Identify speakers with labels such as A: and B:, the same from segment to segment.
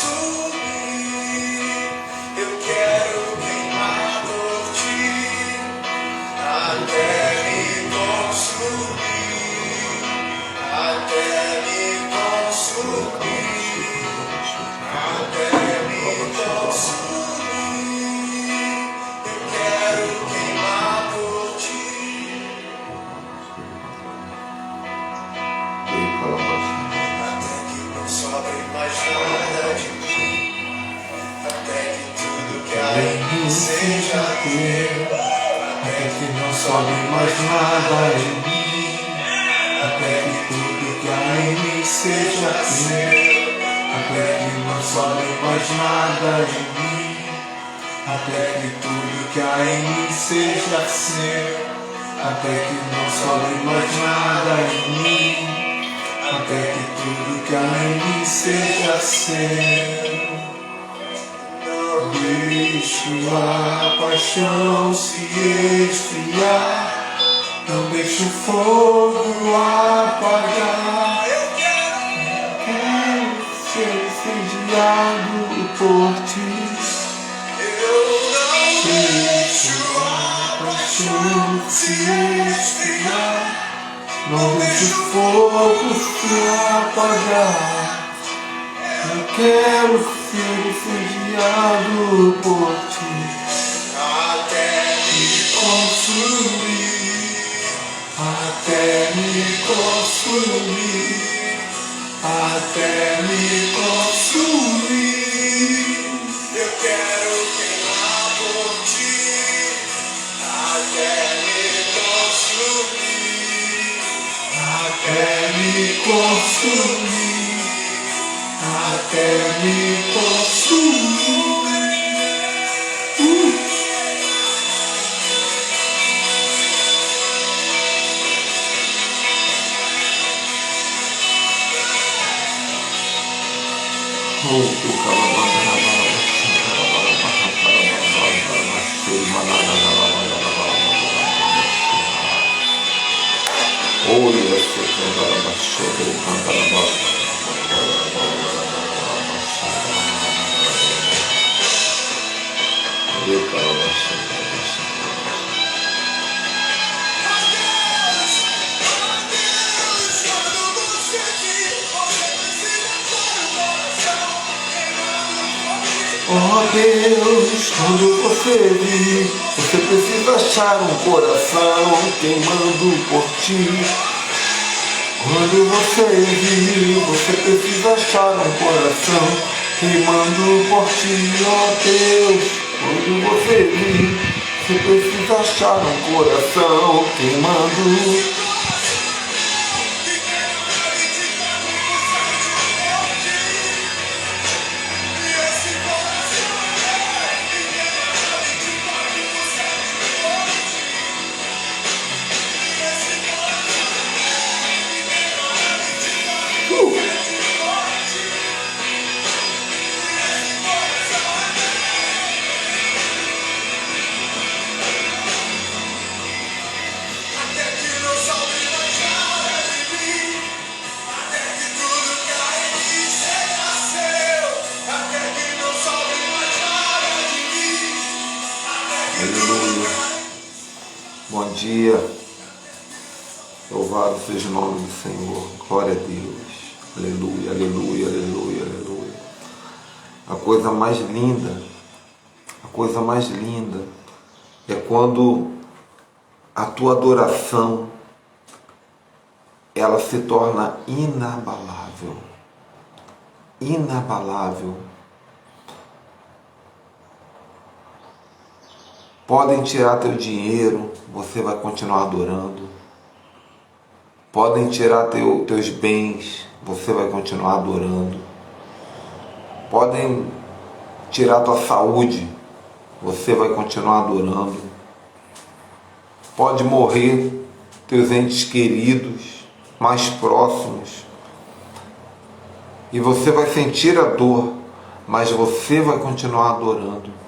A: consumir. Eu quero queimar por ti, até me consumir, até me consumir, até me consumir. Eu quero queimar por ti. Até que não sobre mais nada de mim, até que tudo que há em mim seja teu, até que não sobre mais nada de mim, até que tudo que há em mim seja teu, até que não sobre mais nada de mim, até que tudo que há em mim seja seu, até que não sobre mais nada em mim, até que tudo que há em mim seja seu. Não deixo a paixão se esfriar, não deixo o fogo apagar. Eu quero ser incendiado por ti. Eu não deixo a paixão se esfriar, não deixo o fogo se apagar. Eu quero ser incendiado por ti, até me consumir, até me consumir, até me consumir. Eu quero queimar por ti, até me consumir, até me consumir, até me consumir. Oh Deus, quando você vir, você precisa achar um coração queimando por ti. Quando você vir, você precisa achar um coração queimando por ti. Oh Deus, quando você vir, você precisa achar um coração queimando. Bom dia, louvado seja o nome do Senhor, glória a Deus, aleluia, aleluia, aleluia, aleluia. A coisa mais linda é quando a tua adoração ela se torna inabalável, inabalável. Podem tirar teu dinheiro, você vai continuar adorando. Podem tirar teus bens, você vai continuar adorando. Podem tirar tua saúde, você vai continuar adorando. Pode morrer teus entes queridos, mais próximos, e você vai sentir a dor, mas você vai continuar adorando.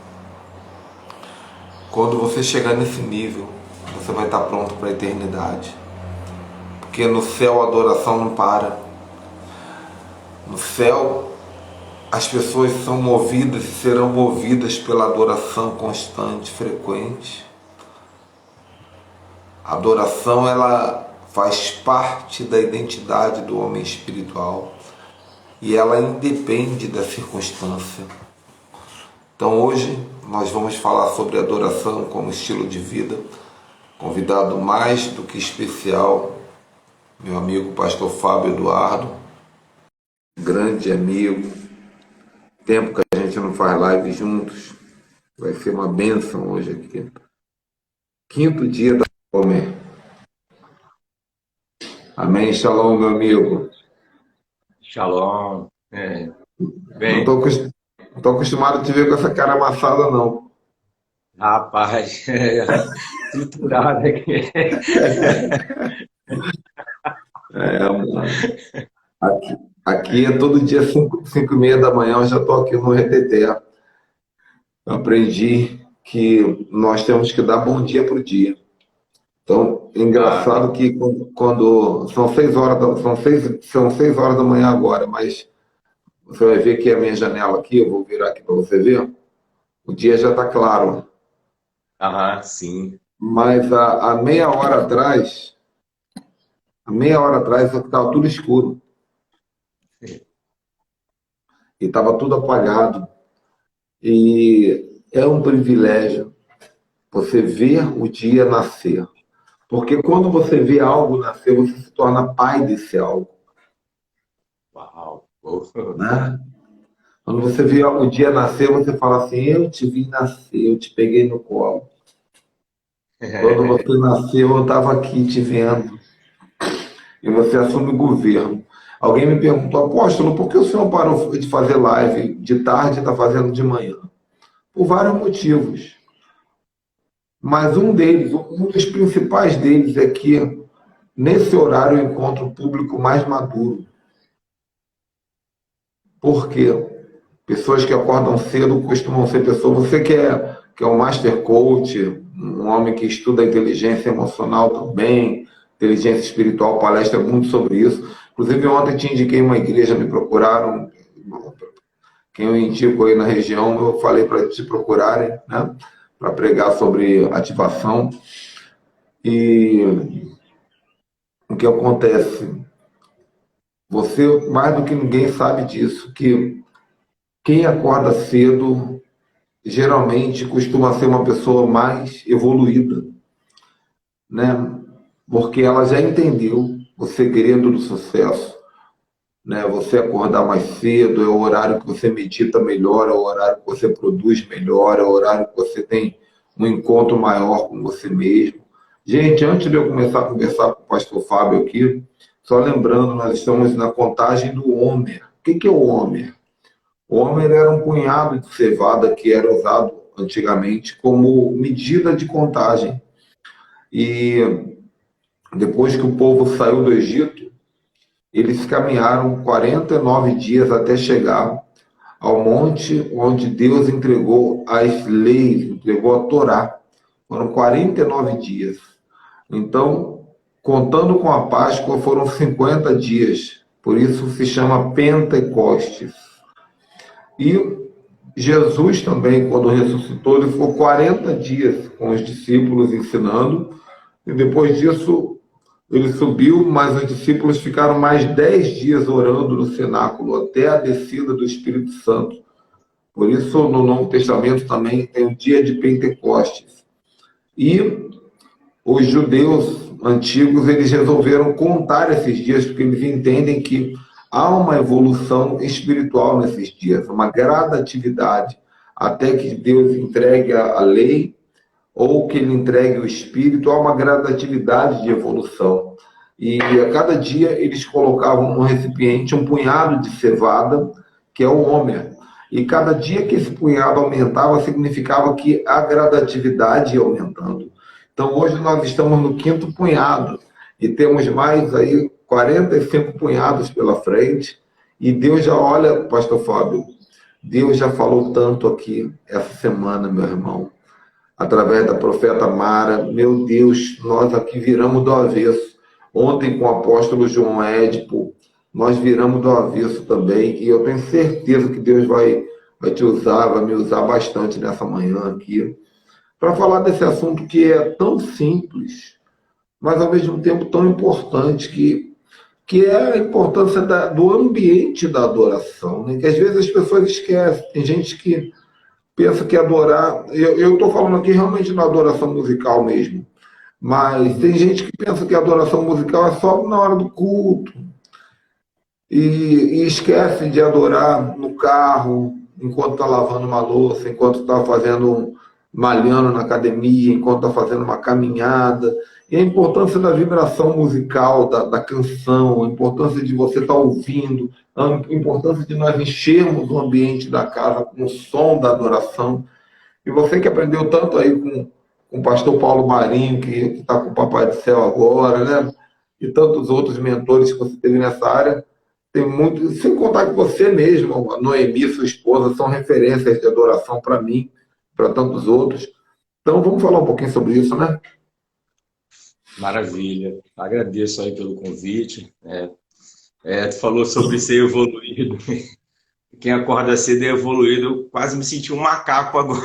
A: Quando você chegar nesse nível, você vai estar pronto para a eternidade. Porque no céu a adoração não para. No céu
B: as pessoas são movidas e serão movidas pela adoração constante, frequente. A adoração, ela faz parte da identidade do homem espiritual e ela independe da circunstância. Então hoje nós vamos falar sobre adoração como estilo de vida. Convidado mais do que especial, meu amigo pastor Fábio Eduardo, grande amigo. Tempo que a gente não faz live juntos. Vai ser uma bênção hoje aqui. Quinto dia da Homer. Amém, shalom, meu amigo.
C: Shalom.
B: Não estou acostumado a te ver com essa cara amassada, não.
C: Rapaz, triturado aqui.
B: Aqui é todo dia 5h30 da manhã, eu já estou aqui no RTT. Eu aprendi que nós temos que dar bom dia para o dia. Então, engraçado que quando são 6 horas da manhã agora, mas você vai ver que a minha janela aqui, eu vou virar aqui para você ver, o dia já está claro.
C: Sim.
B: Mas há meia hora atrás estava tudo escuro. E estava tudo apagado. E é um privilégio você ver o dia nascer. Porque quando você vê algo nascer, você se torna pai desse algo.
C: Uau.
B: Né? Quando você vê o dia nascer, você fala assim, eu te vi nascer, eu te peguei no colo. Quando você nasceu, eu estava aqui te vendo. E você assume o governo. Alguém me perguntou, apóstolo, por que o senhor parou de fazer live de tarde e está fazendo de manhã? Por vários motivos. Mas um dos principais deles é que nesse horário eu encontro o público mais maduro. Por quê? Pessoas que acordam cedo costumam ser pessoas... Você que é um master coach, um homem que estuda inteligência emocional também, inteligência espiritual, palestra muito sobre isso. Inclusive, ontem te indiquei uma igreja, me procuraram. Quem eu indico aí na região, eu falei para te procurarem, né? Para pregar sobre ativação. E o que acontece? Você, mais do que ninguém, sabe disso, que quem acorda cedo geralmente costuma ser uma pessoa mais evoluída, né? Porque ela já entendeu o segredo do sucesso, né? Você acordar mais cedo é o horário que você medita melhor, é o horário que você produz melhor, é o horário que você tem um encontro maior com você mesmo. Gente, antes de eu começar a conversar com o pastor Fábio aqui, só lembrando, nós estamos na contagem do Homer. O que é o Homer? O Homer era um punhado de cevada que era usado antigamente como medida de contagem. E depois que o povo saiu do Egito, eles caminharam 49 dias até chegar ao monte onde Deus entregou as leis, entregou a Torá. Foram 49 dias. Então, contando com a Páscoa, foram 50 dias. Por isso se chama Pentecostes. E Jesus também, quando ressuscitou, ele ficou 40 dias com os discípulos ensinando. E depois disso, ele subiu, mas os discípulos ficaram mais 10 dias orando no cenáculo, até a descida do Espírito Santo. Por isso, no Novo Testamento também tem o dia de Pentecostes. E os judeus antigos, eles resolveram contar esses dias, porque eles entendem que há uma evolução espiritual nesses dias, uma gradatividade, até que Deus entregue a lei, ou que ele entregue o Espírito, há uma gradatividade de evolução. E a cada dia eles colocavam no recipiente um punhado de cevada, que é o Homer. E cada dia que esse punhado aumentava, significava que a gradatividade ia aumentando. Então hoje nós estamos no 5º punhado, e temos mais aí 45 punhados pela frente, e Deus já olha, pastor Fábio, Deus já falou tanto aqui essa semana, meu irmão, através da profeta Mara. Meu Deus, nós aqui viramos do avesso. Ontem com o apóstolo João Édipo, nós viramos do avesso também, e eu tenho certeza que Deus vai te usar, vai me usar bastante nessa manhã aqui, para falar desse assunto que é tão simples, mas ao mesmo tempo tão importante, que é a importância do ambiente da adoração, né? Que às vezes as pessoas esquecem. Tem gente que pensa que adorar. Eu estou falando aqui realmente da adoração musical mesmo, mas tem gente que pensa que a adoração musical é só na hora do culto e esquece de adorar no carro, enquanto está lavando uma louça, enquanto está malhando na academia, enquanto está fazendo uma caminhada. E a importância da vibração musical, da canção, a importância de você estar ouvindo, a importância de nós enchermos o ambiente da casa com o som da adoração. E você que aprendeu tanto aí com o pastor Paulo Marinho, que está com o Papai do Céu agora, né? E tantos outros mentores que você teve nessa área, tem muito, sem contar que você mesmo, a Noemi, sua esposa, são referências de adoração para mim, para tantos outros. Então vamos falar um pouquinho sobre isso, né?
C: Maravilha. Agradeço aí pelo convite. Tu falou sobre ser evoluído. Quem acorda cedo é evoluído. Eu quase me senti um macaco agora.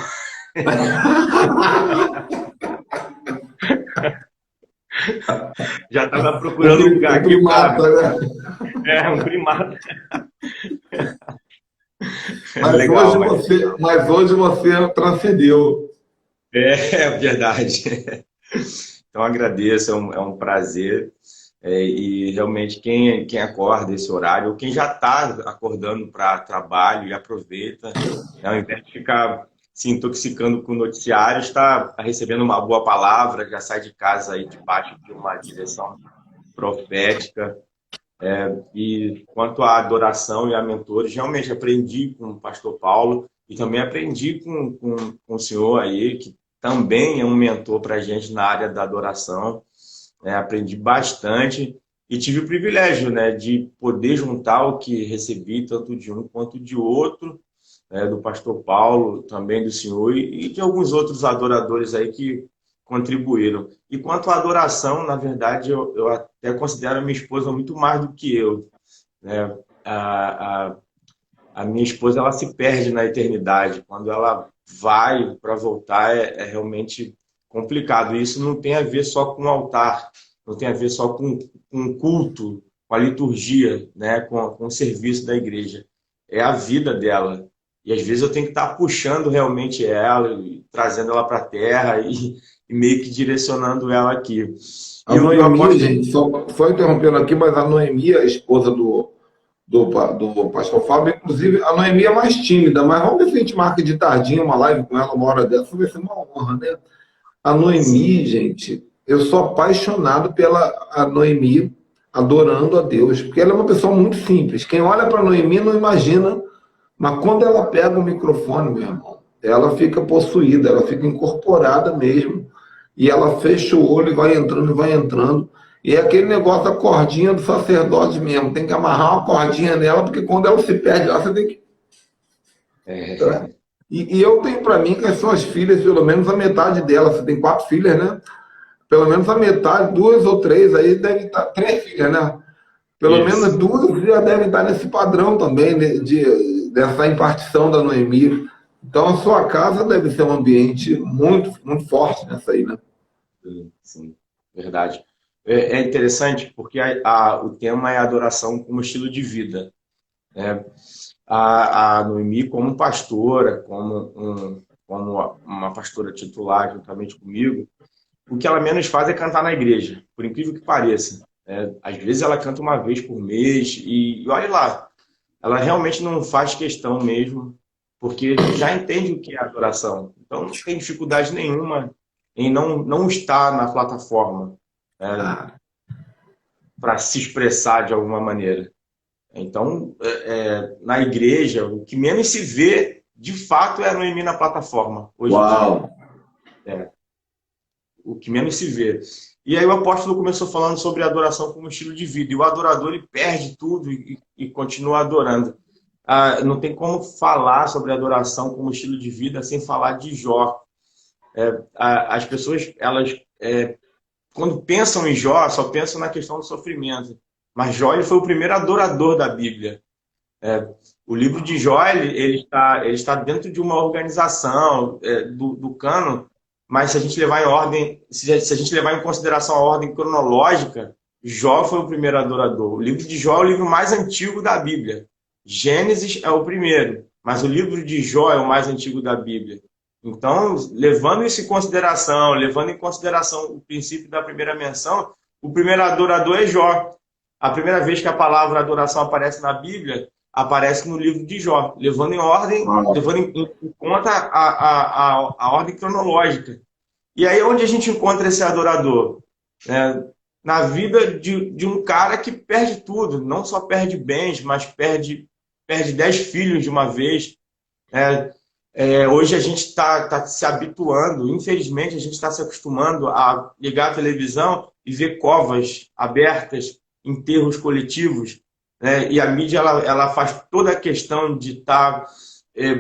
C: Já estava procurando um lugar aqui para...
B: né?
C: Um primata.
B: Legal, mas hoje você transcendeu.
C: É verdade. Então agradeço, é um prazer. E realmente quem acorda esse horário, ou quem já está acordando para trabalho e aproveita, ao invés de ficar se intoxicando com noticiários, está recebendo uma boa palavra, já sai de casa aí debaixo de uma direção profética. E quanto à adoração e a mentores, realmente aprendi com o pastor Paulo e também aprendi com o senhor aí, que também é um mentor para a gente na área da adoração. Aprendi bastante e tive o privilégio, né, de poder juntar o que recebi, tanto de um quanto de outro, do pastor Paulo, também do senhor e de alguns outros adoradores aí que contribuíram. E quanto à adoração, na verdade, eu até considero a minha esposa muito mais do que eu, né? A minha esposa, ela se perde na eternidade. Quando ela vai para voltar, é realmente complicado. E isso não tem a ver só com o altar, não tem a ver só com o culto, com a liturgia, né? com o serviço da igreja. É a vida dela. E às vezes eu tenho que estar puxando realmente ela, e trazendo ela para a terra e meio que direcionando ela aqui.
B: A Noemi, gente, só interrompendo aqui, mas a Noemi, a esposa do pastor Fábio, inclusive, a Noemi é mais tímida, mas vamos ver se a gente marca de tardinha uma live com ela uma hora dessa, vai ser uma honra, né? A Noemi, gente, eu sou apaixonado pela a Noemi adorando a Deus, porque ela é uma pessoa muito simples. Quem olha para a Noemi não imagina, mas quando ela pega o microfone, meu irmão, ela fica possuída, ela fica incorporada mesmo, e ela fecha o olho e vai entrando, e vai entrando. E é aquele negócio da cordinha do sacerdote mesmo, tem que amarrar uma cordinha nela, porque quando ela se perde lá, você tem que... E eu tenho para mim que as suas filhas, pelo menos a metade delas, você tem 4 filhas, né? Pelo menos a metade, 2 ou 3, aí deve estar, 3 filhas, né? Pelo menos 2 já devem estar nesse padrão também, dessa impartição da Noemi. Então a sua casa deve ser um ambiente muito, muito forte nessa aí, né?
C: Sim, verdade. É interessante porque o tema é adoração como estilo de vida. Né? A Noemi, como pastora, como uma pastora titular juntamente comigo, o que ela menos faz é cantar na igreja, por incrível que pareça. Às vezes ela canta uma vez por mês e olha lá, ela realmente não faz questão mesmo, porque já entende o que é adoração. Então não tem dificuldade nenhuma em não estar na plataforma para se expressar de alguma maneira. Então, na igreja, o que menos se vê, de fato, é a Noemi na plataforma. Hoje
B: Uau!
C: em dia. O que menos se vê. E aí o apóstolo começou falando sobre a adoração como estilo de vida. E o adorador, ele perde tudo e continua adorando. Não tem como falar sobre adoração como estilo de vida sem falar de Jó. As pessoas, elas, quando pensam em Jó, só pensam na questão do sofrimento. mas Jó ele foi o primeiro adorador da Bíblia. O livro de Jó ele está dentro de uma organização do cânon, mas se a gente levar em ordem, se a gente levar em consideração a ordem cronológica, Jó foi o primeiro adorador. O livro de Jó é o livro mais antigo da Bíblia. Gênesis é o primeiro, mas o livro de Jó é o mais antigo da Bíblia. Então, levando isso em consideração, levando em consideração o princípio da primeira menção, o primeiro adorador é Jó. A primeira vez que a palavra adoração aparece na Bíblia, aparece no livro de Jó, levando em ordem, levando em conta a ordem cronológica. E aí onde a gente encontra esse adorador? Na vida de um cara que perde tudo, não só perde bens, mas perde 10 filhos de uma vez. Hoje a gente está se habituando, infelizmente a gente está se acostumando a ligar a televisão e ver covas abertas, enterros coletivos, e a mídia ela faz toda a questão de estar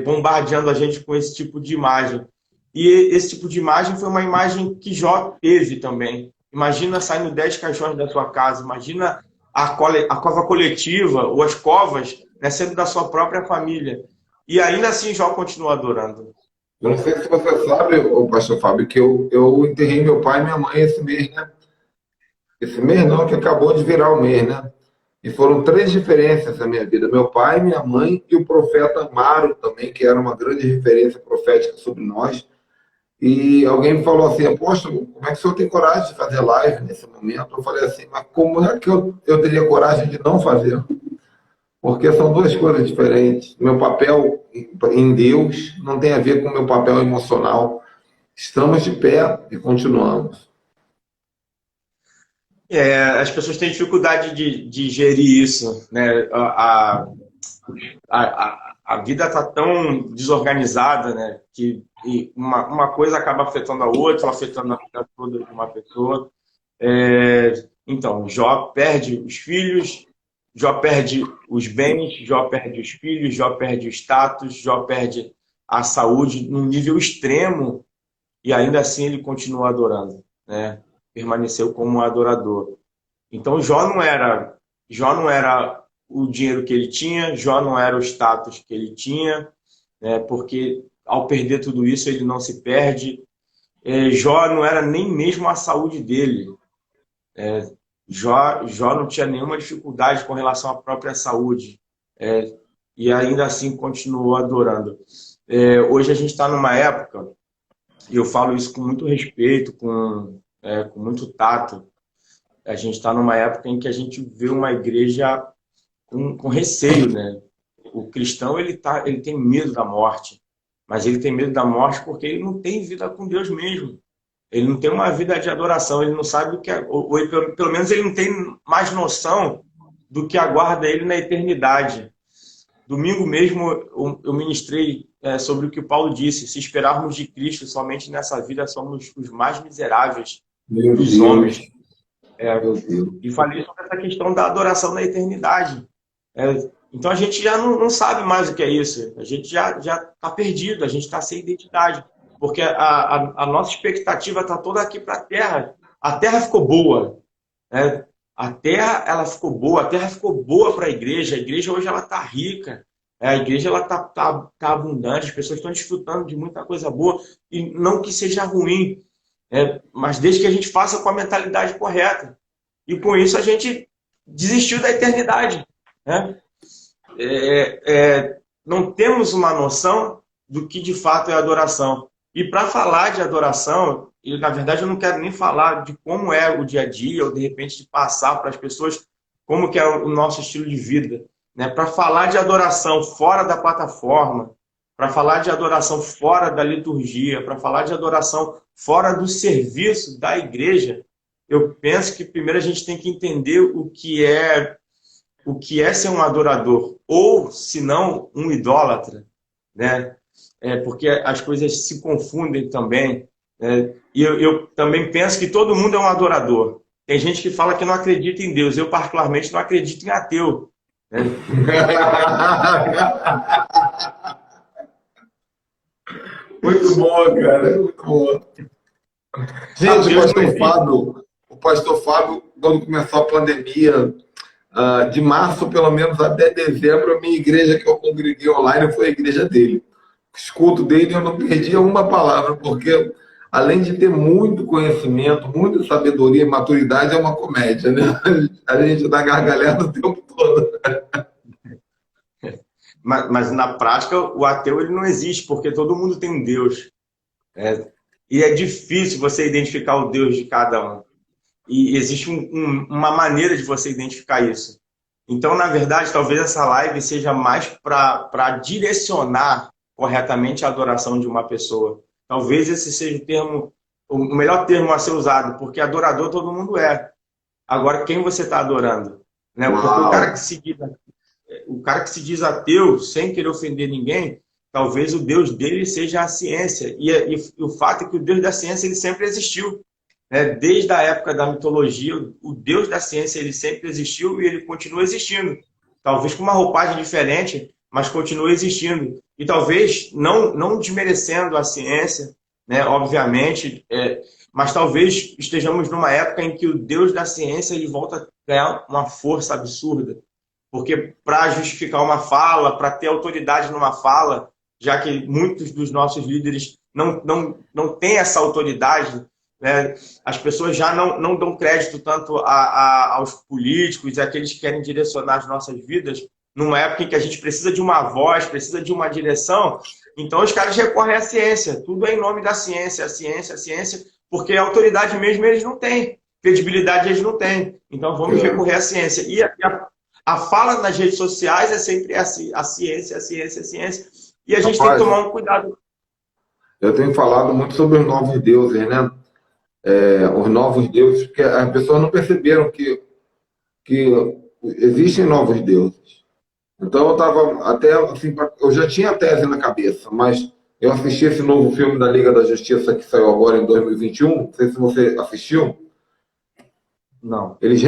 C: bombardeando a gente com esse tipo de imagem. E esse tipo de imagem foi uma imagem que Jó teve também. Imagina saindo 10 caixões da sua casa, imagina a cova coletiva ou as covas sendo da sua própria família. E ainda assim Jó continua adorando.
B: Eu não sei se você sabe, pastor Fábio, que eu enterrei meu pai e minha mãe esse mês, né? Esse mês não, que acabou de virar o mês, né? E foram 3 diferenças na minha vida. Meu pai, minha mãe e o profeta Amaro também, que era uma grande referência profética sobre nós. E alguém me falou assim, apóstolo, como é que o senhor tem coragem de fazer live nesse momento? Eu falei assim, mas como é que eu teria coragem de não fazer? Porque são 2 coisas diferentes. Meu papel em Deus não tem a ver com o meu papel emocional. Estamos de pé e continuamos.
C: As pessoas têm dificuldade de gerir isso, né? A vida está tão desorganizada, né? Que uma coisa acaba afetando a outra, afetando a vida toda de uma pessoa. Então, Jó perde os filhos, Jó perde os bens, Jó perde os filhos, Jó perde o status, Jó perde a saúde num nível extremo e ainda assim ele continua adorando, né? Permaneceu como um adorador. Então Jó não era o dinheiro que ele tinha, Jó não era o status que ele tinha, né? Porque ao perder tudo isso ele não se perde. Jó não era nem mesmo a saúde dele. Jó não tinha nenhuma dificuldade com relação à própria saúde, e ainda assim continuou adorando. Hoje a gente está numa época, e eu falo isso com muito respeito, com muito tato, a gente está numa época em que a gente vê uma igreja com receio, né? O cristão ele tem medo da morte, mas ele tem medo da morte porque ele não tem vida com Deus mesmo. Ele não tem uma vida de adoração, ele não sabe o que é, ou pelo menos ele não tem mais noção do que aguarda ele na eternidade. Domingo mesmo eu ministrei sobre o que Paulo disse: se esperarmos de Cristo somente nessa vida, somos os mais miseráveis dos homens. E falei sobre essa questão da adoração na eternidade. Então a gente já não sabe mais o que é isso, a gente já está perdido, a gente está sem identidade. Porque a nossa expectativa está toda aqui para a Terra. A Terra ficou boa. A Terra ela ficou boa. A Terra ficou boa para a igreja. A igreja hoje ela está rica. A igreja ela tá abundante. As pessoas estão desfrutando de muita coisa boa. E não que seja ruim. Mas desde que a gente faça com a mentalidade correta. E com isso a gente desistiu da eternidade. Não temos uma noção do que de fato é adoração. E para falar de adoração, e na verdade eu não quero nem falar de como é o dia a dia, ou de repente de passar para as pessoas como que é o nosso estilo de vida. Para falar de adoração fora da plataforma, para falar de adoração fora da liturgia, para falar de adoração fora do serviço da igreja, eu penso que primeiro a gente tem que entender o que é ser um adorador, ou, se não, um idólatra, né? Porque as coisas se confundem também. E eu também penso que todo mundo é um adorador. Tem gente que fala que não acredita em Deus. Eu, particularmente, não acredito em ateu.
B: Muito boa, cara. Muito boa. Gente, o pastor Fábio, quando começou a pandemia, de março, pelo menos até dezembro, a minha igreja que eu congreguei online foi a igreja dele. O escuto dele eu não perdia uma palavra, porque além de ter muito conhecimento, muita sabedoria e maturidade, é uma comédia, né? A gente dá gargalhada o tempo todo.
C: Mas na prática, o ateu ele não existe, porque todo mundo tem um Deus. Né? E é difícil você identificar o Deus de cada um. E existe uma maneira de você identificar isso. Então, na verdade, talvez essa live seja mais para direcionar corretamente a adoração de uma pessoa. Talvez esse seja o melhor termo a ser usado, porque adorador todo mundo é. Agora, quem você está adorando? Né? Porque
B: Uau!
C: o cara que se diz ateu, sem querer ofender ninguém, talvez o Deus dele seja a ciência. E o fato é que o Deus da ciência ele sempre existiu. Né? Desde a época da mitologia, o Deus da ciência ele sempre existiu e ele continua existindo. Talvez com uma roupagem diferente, mas continua existindo. E talvez não desmerecendo a ciência, né? Obviamente, mas talvez estejamos numa época em que o Deus da ciência ele volta a ganhar uma força absurda. Porque para justificar uma fala, para ter autoridade numa fala, já que muitos dos nossos líderes não têm essa autoridade, né? As pessoas já não dão crédito tanto aos políticos e àqueles que querem direcionar as nossas vidas, numa época em que a gente precisa de uma voz, precisa de uma direção. Então os caras recorrem à ciência, tudo é em nome da ciência, a ciência, a ciência, porque a autoridade mesmo eles não têm, credibilidade eles não têm. Então vamos recorrer à ciência. E a fala nas redes sociais é sempre a ciência, a ciência, a ciência. E a gente tem que tomar um cuidado.
B: Eu tenho falado muito sobre os novos deuses, né? Os novos deuses, porque as pessoas não perceberam que existem novos deuses. Então eu estava até assim, eu já tinha a tese na cabeça, mas eu assisti esse novo filme da Liga da Justiça que saiu agora em 2021, não sei se você assistiu.
C: Não.
B: Eles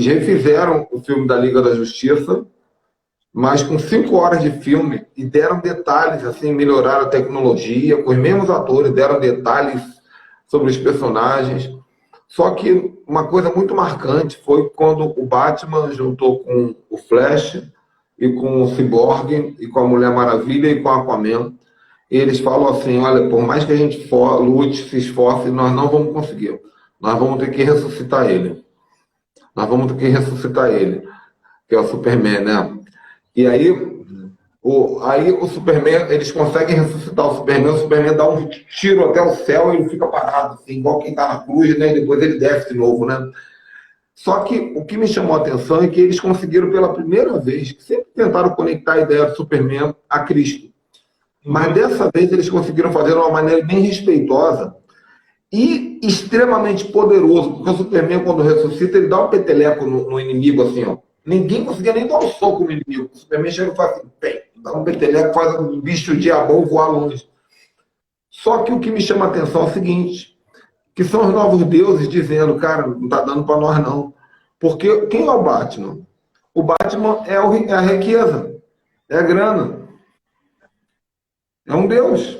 B: refizeram o filme da Liga da Justiça, mas com 5 horas de filme e deram detalhes, assim, melhoraram a tecnologia, com os mesmos atores, deram detalhes sobre os personagens. Só que uma coisa muito marcante foi quando o Batman juntou com o Flash e com o Cyborg e com a Mulher Maravilha e com o Aquaman. E eles falam assim, olha, por mais que a gente lute, se esforce, nós não vamos conseguir. Nós vamos ter que ressuscitar ele. Nós vamos ter que ressuscitar ele, que é o Superman, né? E aí o Superman, eles conseguem ressuscitar o Superman dá um tiro até o céu e ele fica parado, assim, igual quem está na cruz, né? E depois ele desce de novo, né? Só que o que me chamou a atenção é que eles conseguiram pela primeira vez, que sempre tentaram conectar a ideia do Superman a Cristo. Mas dessa vez eles conseguiram fazer de uma maneira bem respeitosa e extremamente poderoso, porque o Superman, quando ressuscita, ele dá um peteleco no inimigo, assim, ó. Ninguém conseguia nem dar um soco no inimigo. O Superman chega e faz assim, dá um peteleco, faz um bicho diabão voar longe. Só que o que me chama a atenção é o seguinte, que são os novos deuses dizendo, cara, não tá dando para nós não. Porque quem é o Batman? O Batman é a riqueza, é a grana. É um deus.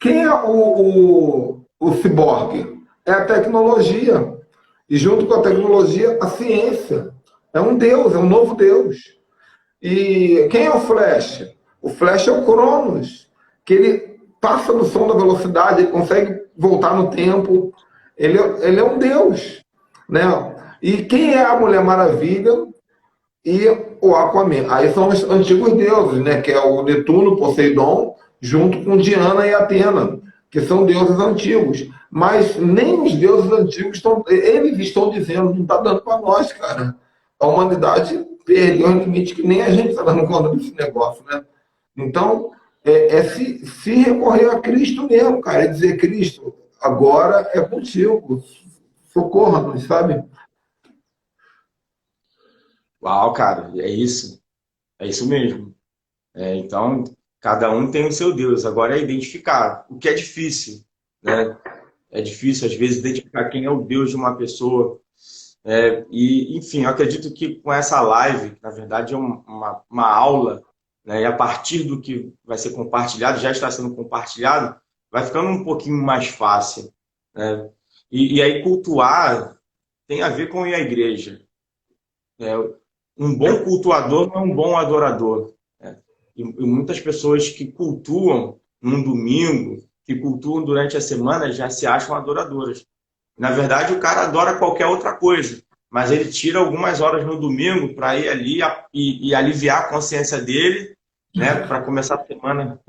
B: Quem é o Cyborg? É a tecnologia. E junto com a tecnologia, a ciência. É um deus, é um novo deus. E quem é o Flash? O Flash é o Cronos, que ele passa no som da velocidade, ele consegue voltar no tempo. Ele é um deus, né? E quem é a Mulher Maravilha e o Aquaman? Aí são os antigos deuses, né? Que é o Netuno, Poseidon, junto com Diana e Atena, que são deuses antigos. Mas nem os deuses antigos eles estão dizendo, não está dando para nós, cara. A humanidade perdeu um limite que nem a gente está dando conta desse negócio, né? Então, se recorrer a Cristo mesmo, cara, é dizer, Cristo, agora é contigo, socorra-nos, sabe?
C: Uau, cara, é isso mesmo. Então, cada um tem o seu Deus, agora é identificar, o que é difícil, né? É difícil, às vezes, identificar quem é o Deus de uma pessoa. E, enfim, eu acredito que com essa live, que na verdade é uma aula, né, e a partir do que vai ser compartilhado, já está sendo compartilhado, vai ficando um pouquinho mais fácil. Né? E aí cultuar tem a ver com ir à igreja. um bom cultuador não é um bom adorador. Né? E muitas pessoas que cultuam num domingo, que cultuam durante a semana, já se acham adoradoras. Na verdade, o cara adora qualquer outra coisa, mas ele tira algumas horas no domingo para ir ali e aliviar a consciência dele, né? Para começar a semana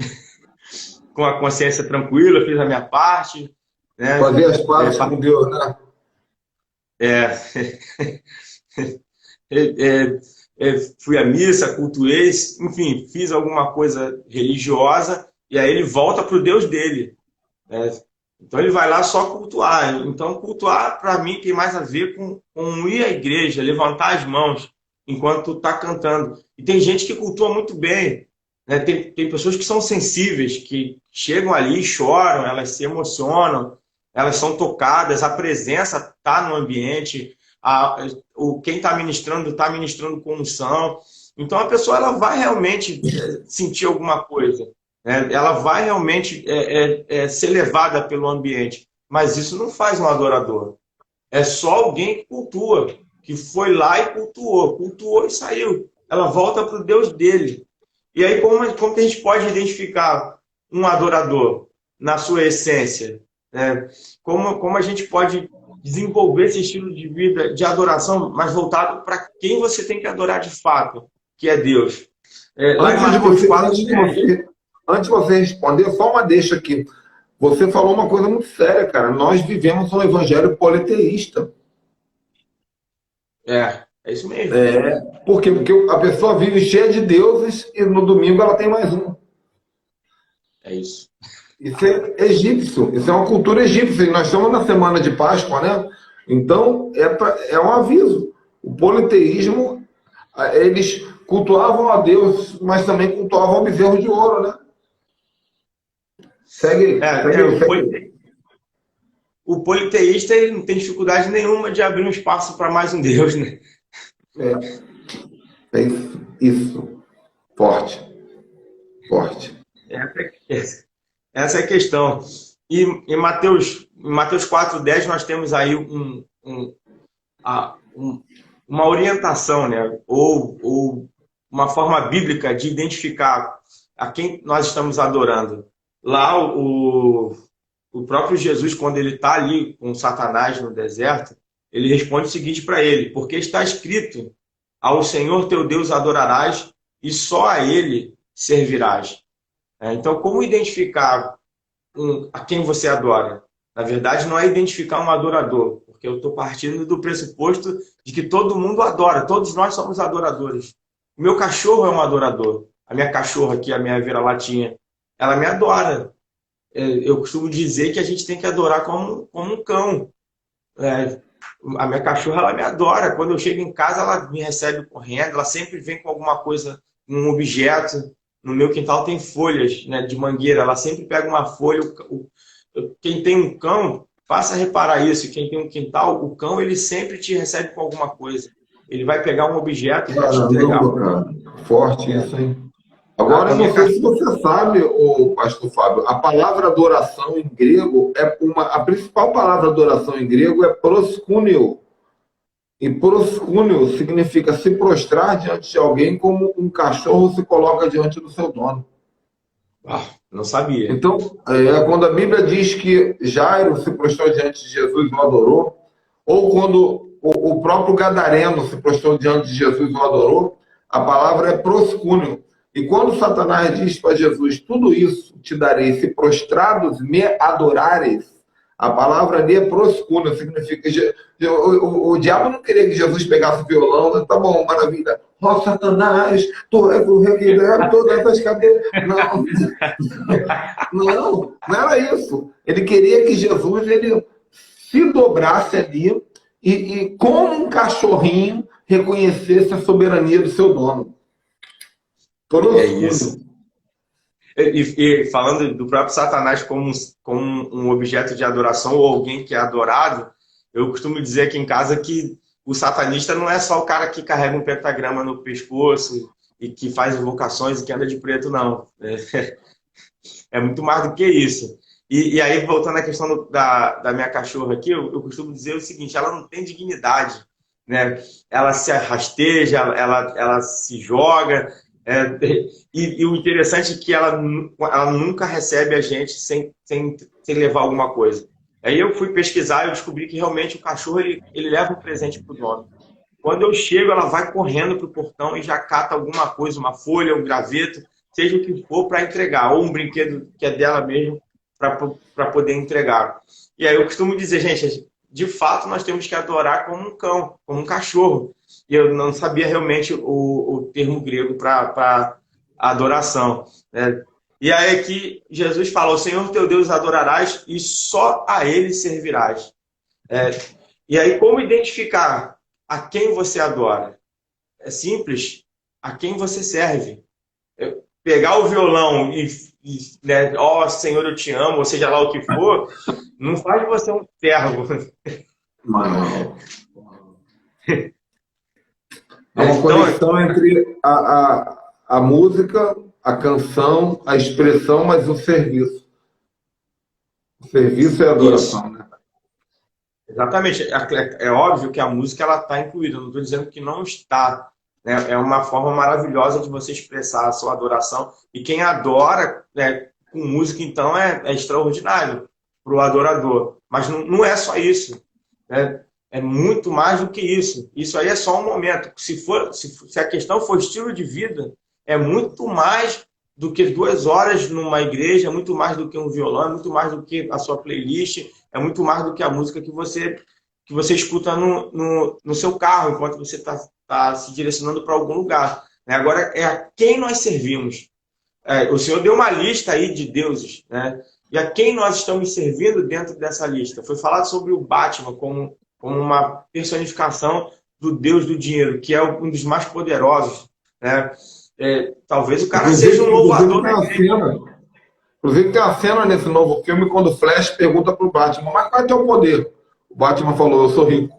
C: com a consciência tranquila, fiz a minha parte, né?
B: Fazer as pazes com Deus, né?
C: É, é, fui à missa, cultuei, enfim, fiz alguma coisa religiosa e aí ele volta para o Deus dele. Né? Então ele vai lá só cultuar. Então cultuar, para mim, tem mais a ver com ir à igreja, levantar as mãos enquanto está cantando. E tem gente que cultua muito bem. Né? Tem pessoas que são sensíveis, que chegam ali e choram, elas se emocionam, elas são tocadas, a presença está no ambiente, quem está ministrando com unção. Então a pessoa ela vai realmente sentir alguma coisa. Ela vai realmente ser levada pelo ambiente. Mas isso não faz um adorador. É só alguém que cultua, que foi lá e cultuou e saiu. Ela volta para o Deus dele. E aí, como que a gente pode identificar um adorador na sua essência? Né? Como a gente pode desenvolver esse estilo de vida de adoração, mas voltado para quem você tem que adorar de fato, que é Deus. Lá em Mateus 4,
B: antes de você responder, só uma deixa aqui. Você falou uma coisa muito séria, cara. Nós vivemos um evangelho politeísta.
C: É isso mesmo.
B: Por quê? Porque a pessoa vive cheia de deuses e no domingo ela tem mais um.
C: É isso.
B: Isso é egípcio, isso é uma cultura egípcia. E nós estamos na semana de Páscoa, né? Então, é um aviso. O politeísmo, eles cultuavam a Deus, mas também cultuavam o bezerro de ouro, né? Segue.
C: O politeísta ele não tem dificuldade nenhuma de abrir um espaço para mais um Deus, né?
B: É isso. Forte.
C: Essa é a questão. E em Mateus 4:10 nós temos aí uma orientação, né? Ou uma forma bíblica de identificar a quem nós estamos adorando. Lá o próprio Jesus, quando ele está ali com Satanás no deserto, ele responde o seguinte para ele: porque está escrito, ao Senhor teu Deus adorarás e só a ele servirás. Então, como identificar a quem você adora? Na verdade, não é identificar um adorador, porque eu estou partindo do pressuposto de que todo mundo adora, todos nós somos adoradores. O meu cachorro é um adorador. A minha cachorra aqui, a minha vira-latinha, ela me adora. Eu costumo dizer que a gente tem que adorar como um cão. A minha cachorra, ela me adora. Quando eu chego em casa, ela me recebe correndo, ela sempre vem com alguma coisa, um objeto. No meu quintal tem folhas, né, de mangueira, ela sempre pega uma folha. Quem tem um cão, faça reparar isso. Quem tem um quintal, o cão, ele sempre te recebe com alguma coisa. Ele vai pegar um objeto e vai te entregar.
B: Forte isso, hein? Agora, eu não sei se você sabe, pastor Fábio, a palavra adoração em grego a principal palavra adoração em grego é proskúnio. E proskúnio significa se prostrar diante de alguém como um cachorro se coloca diante do seu dono.
C: Não sabia.
B: Então, quando a Bíblia diz que Jairo se prostrou diante de Jesus e o adorou, ou quando o próprio Gadareno se prostrou diante de Jesus e o adorou, a palavra é proskúnio. E quando Satanás diz para Jesus, tudo isso te darei se prostrados me adorares, a palavra ali é proskúnio, significa... O diabo não queria que Jesus pegasse o violão, né? Tá bom, maravilha. Ó, Satanás, tu és o rei que deve todas essas cadeiras. Não era isso. Ele queria que Jesus se dobrasse ali e como um cachorrinho, reconhecesse a soberania do seu dono.
C: É isso. E falando do próprio Satanás como um objeto de adoração ou alguém que é adorado, eu costumo dizer aqui em casa que o satanista não é só o cara que carrega um pentagrama no pescoço e que faz invocações e que anda de preto, não. É muito mais do que isso. E aí, voltando à questão da minha cachorra aqui, eu costumo dizer o seguinte: ela não tem dignidade. né? Ela se rasteja, ela se joga. E o interessante é que ela nunca recebe a gente sem levar alguma coisa. Aí eu fui pesquisar e eu descobri que realmente o cachorro ele leva um presente para o dono. Quando eu chego, ela vai correndo para o portão e já cata alguma coisa, uma folha, um graveto, seja o que for, para entregar, ou um brinquedo que é dela mesmo, para poder entregar. E aí eu costumo dizer, gente, de fato nós temos que adorar como um cão, como um cachorro. E eu não sabia realmente o termo grego para adoração, né? E aí aqui Jesus fala, o Senhor teu Deus adorarás e só a Ele servirás. E aí como identificar a quem você adora? É simples, a quem você serve. Pegar o violão né, ó Senhor, eu te amo, ou seja lá o que for, não faz de você um servo.
B: Mano. É uma conexão entre a música, a canção, a expressão, mas o serviço. O serviço é adoração, né?
C: Exatamente. É óbvio que a música ela está incluída, não estou dizendo que não está. Né? É uma forma maravilhosa de você expressar a sua adoração. E quem adora, né, com música, então, é extraordinário para o adorador. Mas não é só isso. Né? É muito mais do que isso. Isso aí é só um momento. Se a questão for estilo de vida, é muito mais do que 2 horas numa igreja, é muito mais do que um violão, é muito mais do que a sua playlist, é muito mais do que a música que você escuta no seu carro, enquanto você está se direcionando para algum lugar. Agora, é a quem nós servimos. O Senhor deu uma lista aí de deuses, né? E a quem nós estamos servindo dentro dessa lista? Foi falado sobre o Batman como uma personificação do Deus do dinheiro, que é um dos mais poderosos, né? Talvez o cara seja um louvador.
B: Inclusive tem uma cena nesse novo filme quando o Flash pergunta pro Batman, mas qual é o teu poder? O Batman falou, eu sou rico.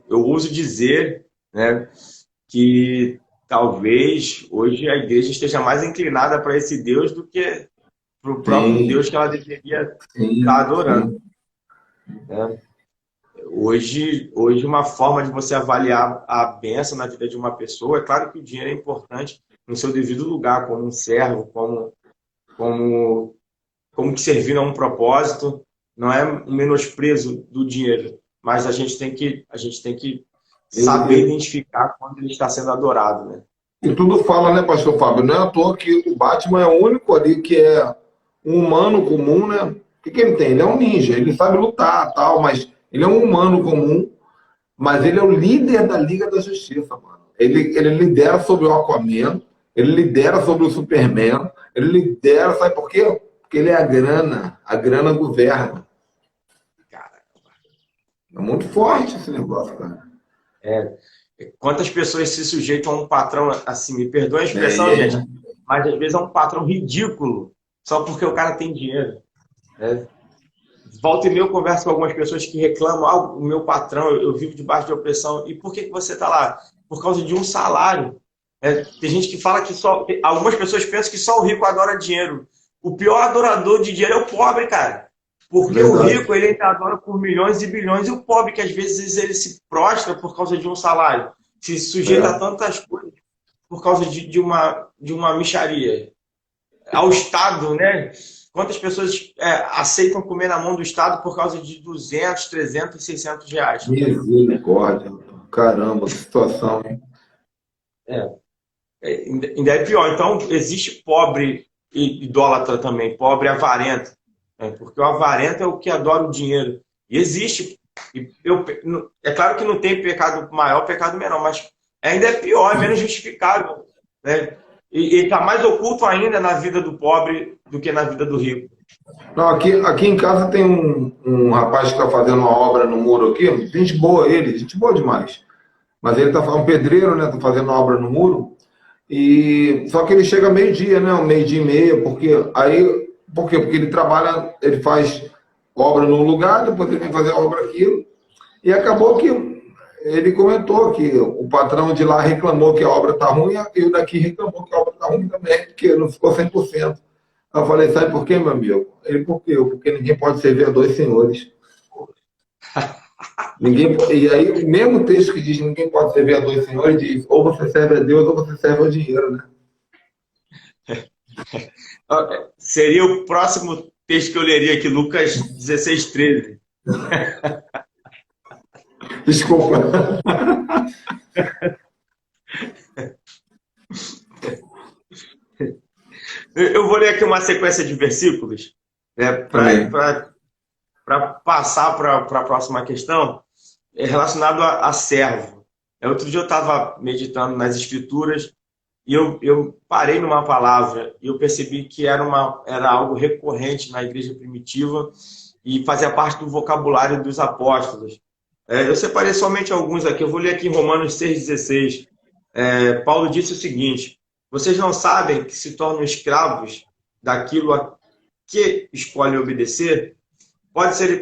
C: Eu ouso dizer, né, que talvez hoje a igreja esteja mais inclinada para esse Deus do que para o próprio Deus que ela deveria estar adorando. Hoje, uma forma de você avaliar a bênção na vida de uma pessoa, é claro que o dinheiro é importante no seu devido lugar, como um servo, como que servindo a um propósito, não é um menosprezo do dinheiro, mas a gente tem que saber identificar quando ele está sendo adorado, né?
B: E tudo fala, né, pastor Fábio? Não é à toa que o Batman é o único ali que é um humano comum, né? O que ele tem? Ele é um ninja, ele sabe lutar, tal, mas ele é um humano comum, mas ele é o líder da Liga da Justiça, mano. Ele lidera sobre o Aquaman, ele lidera sobre o Superman, ele lidera, sabe por quê? Porque ele é a grana governa.
C: Caramba.
B: É muito forte esse negócio, cara.
C: Quantas pessoas se sujeitam a um patrão, assim, me perdoa a expressão, gente, mas às vezes é um patrão ridículo, só porque o cara tem dinheiro. Volta e meia eu converso com algumas pessoas que reclamam, o meu patrão, eu vivo debaixo de opressão. E por que você está lá? Por causa de um salário. Tem gente que fala que algumas pessoas pensam que só o rico adora dinheiro. O pior adorador de dinheiro é o pobre, cara. Porque o rico, ele ainda adora por milhões e bilhões. E o pobre, que às vezes ele se prostra por causa de um salário. Se sujeita a tantas coisas por causa de uma mixaria. Ao Estado, né? Quantas pessoas aceitam comer na mão do Estado por causa de 200, 300, 600 reais?
B: Misericórdia. Caramba, que situação, hein?
C: Ainda é pior. Então, existe pobre idólatra também, pobre avarento. Porque o avarento é o que adora o dinheiro. E existe. É claro que não tem pecado maior, pecado menor, mas ainda é pior, é menos justificável. Né? E está mais oculto ainda na vida do pobre do que na vida do rico.
B: Não, aqui em casa tem um rapaz que está fazendo uma obra no muro aqui, gente boa ele, gente boa demais. Mas ele está um pedreiro, né? Está fazendo uma obra no muro. Só que ele chega meio-dia, né? Meio-dia e meia, por quê? Porque ele trabalha, ele faz obra num lugar, depois ele vem fazer a obra aqui. E acabou que ele comentou que o patrão de lá reclamou que a obra está ruim e o daqui reclamou que a obra está ruim também, porque não ficou 100%. Eu falei, sabe por quê, meu amigo? Ele, por quê? Porque ninguém pode servir a dois senhores. Ninguém, e aí, o mesmo texto que diz ninguém pode servir a dois senhores, diz ou você serve a Deus ou você serve ao dinheiro, né?
C: Seria o próximo texto que eu leria aqui, Lucas 16:13.
B: Desculpa.
C: Eu vou ler aqui uma sequência de versículos, né, para passar para a próxima questão, relacionado a servo. Outro dia eu estava meditando nas Escrituras e eu parei numa palavra e eu percebi que era algo recorrente na igreja primitiva e fazia parte do vocabulário dos apóstolos. Eu separei somente alguns aqui, eu vou ler aqui em Romanos 6,16. Paulo disse o seguinte: vocês não sabem que se tornam escravos daquilo a que escolhem obedecer?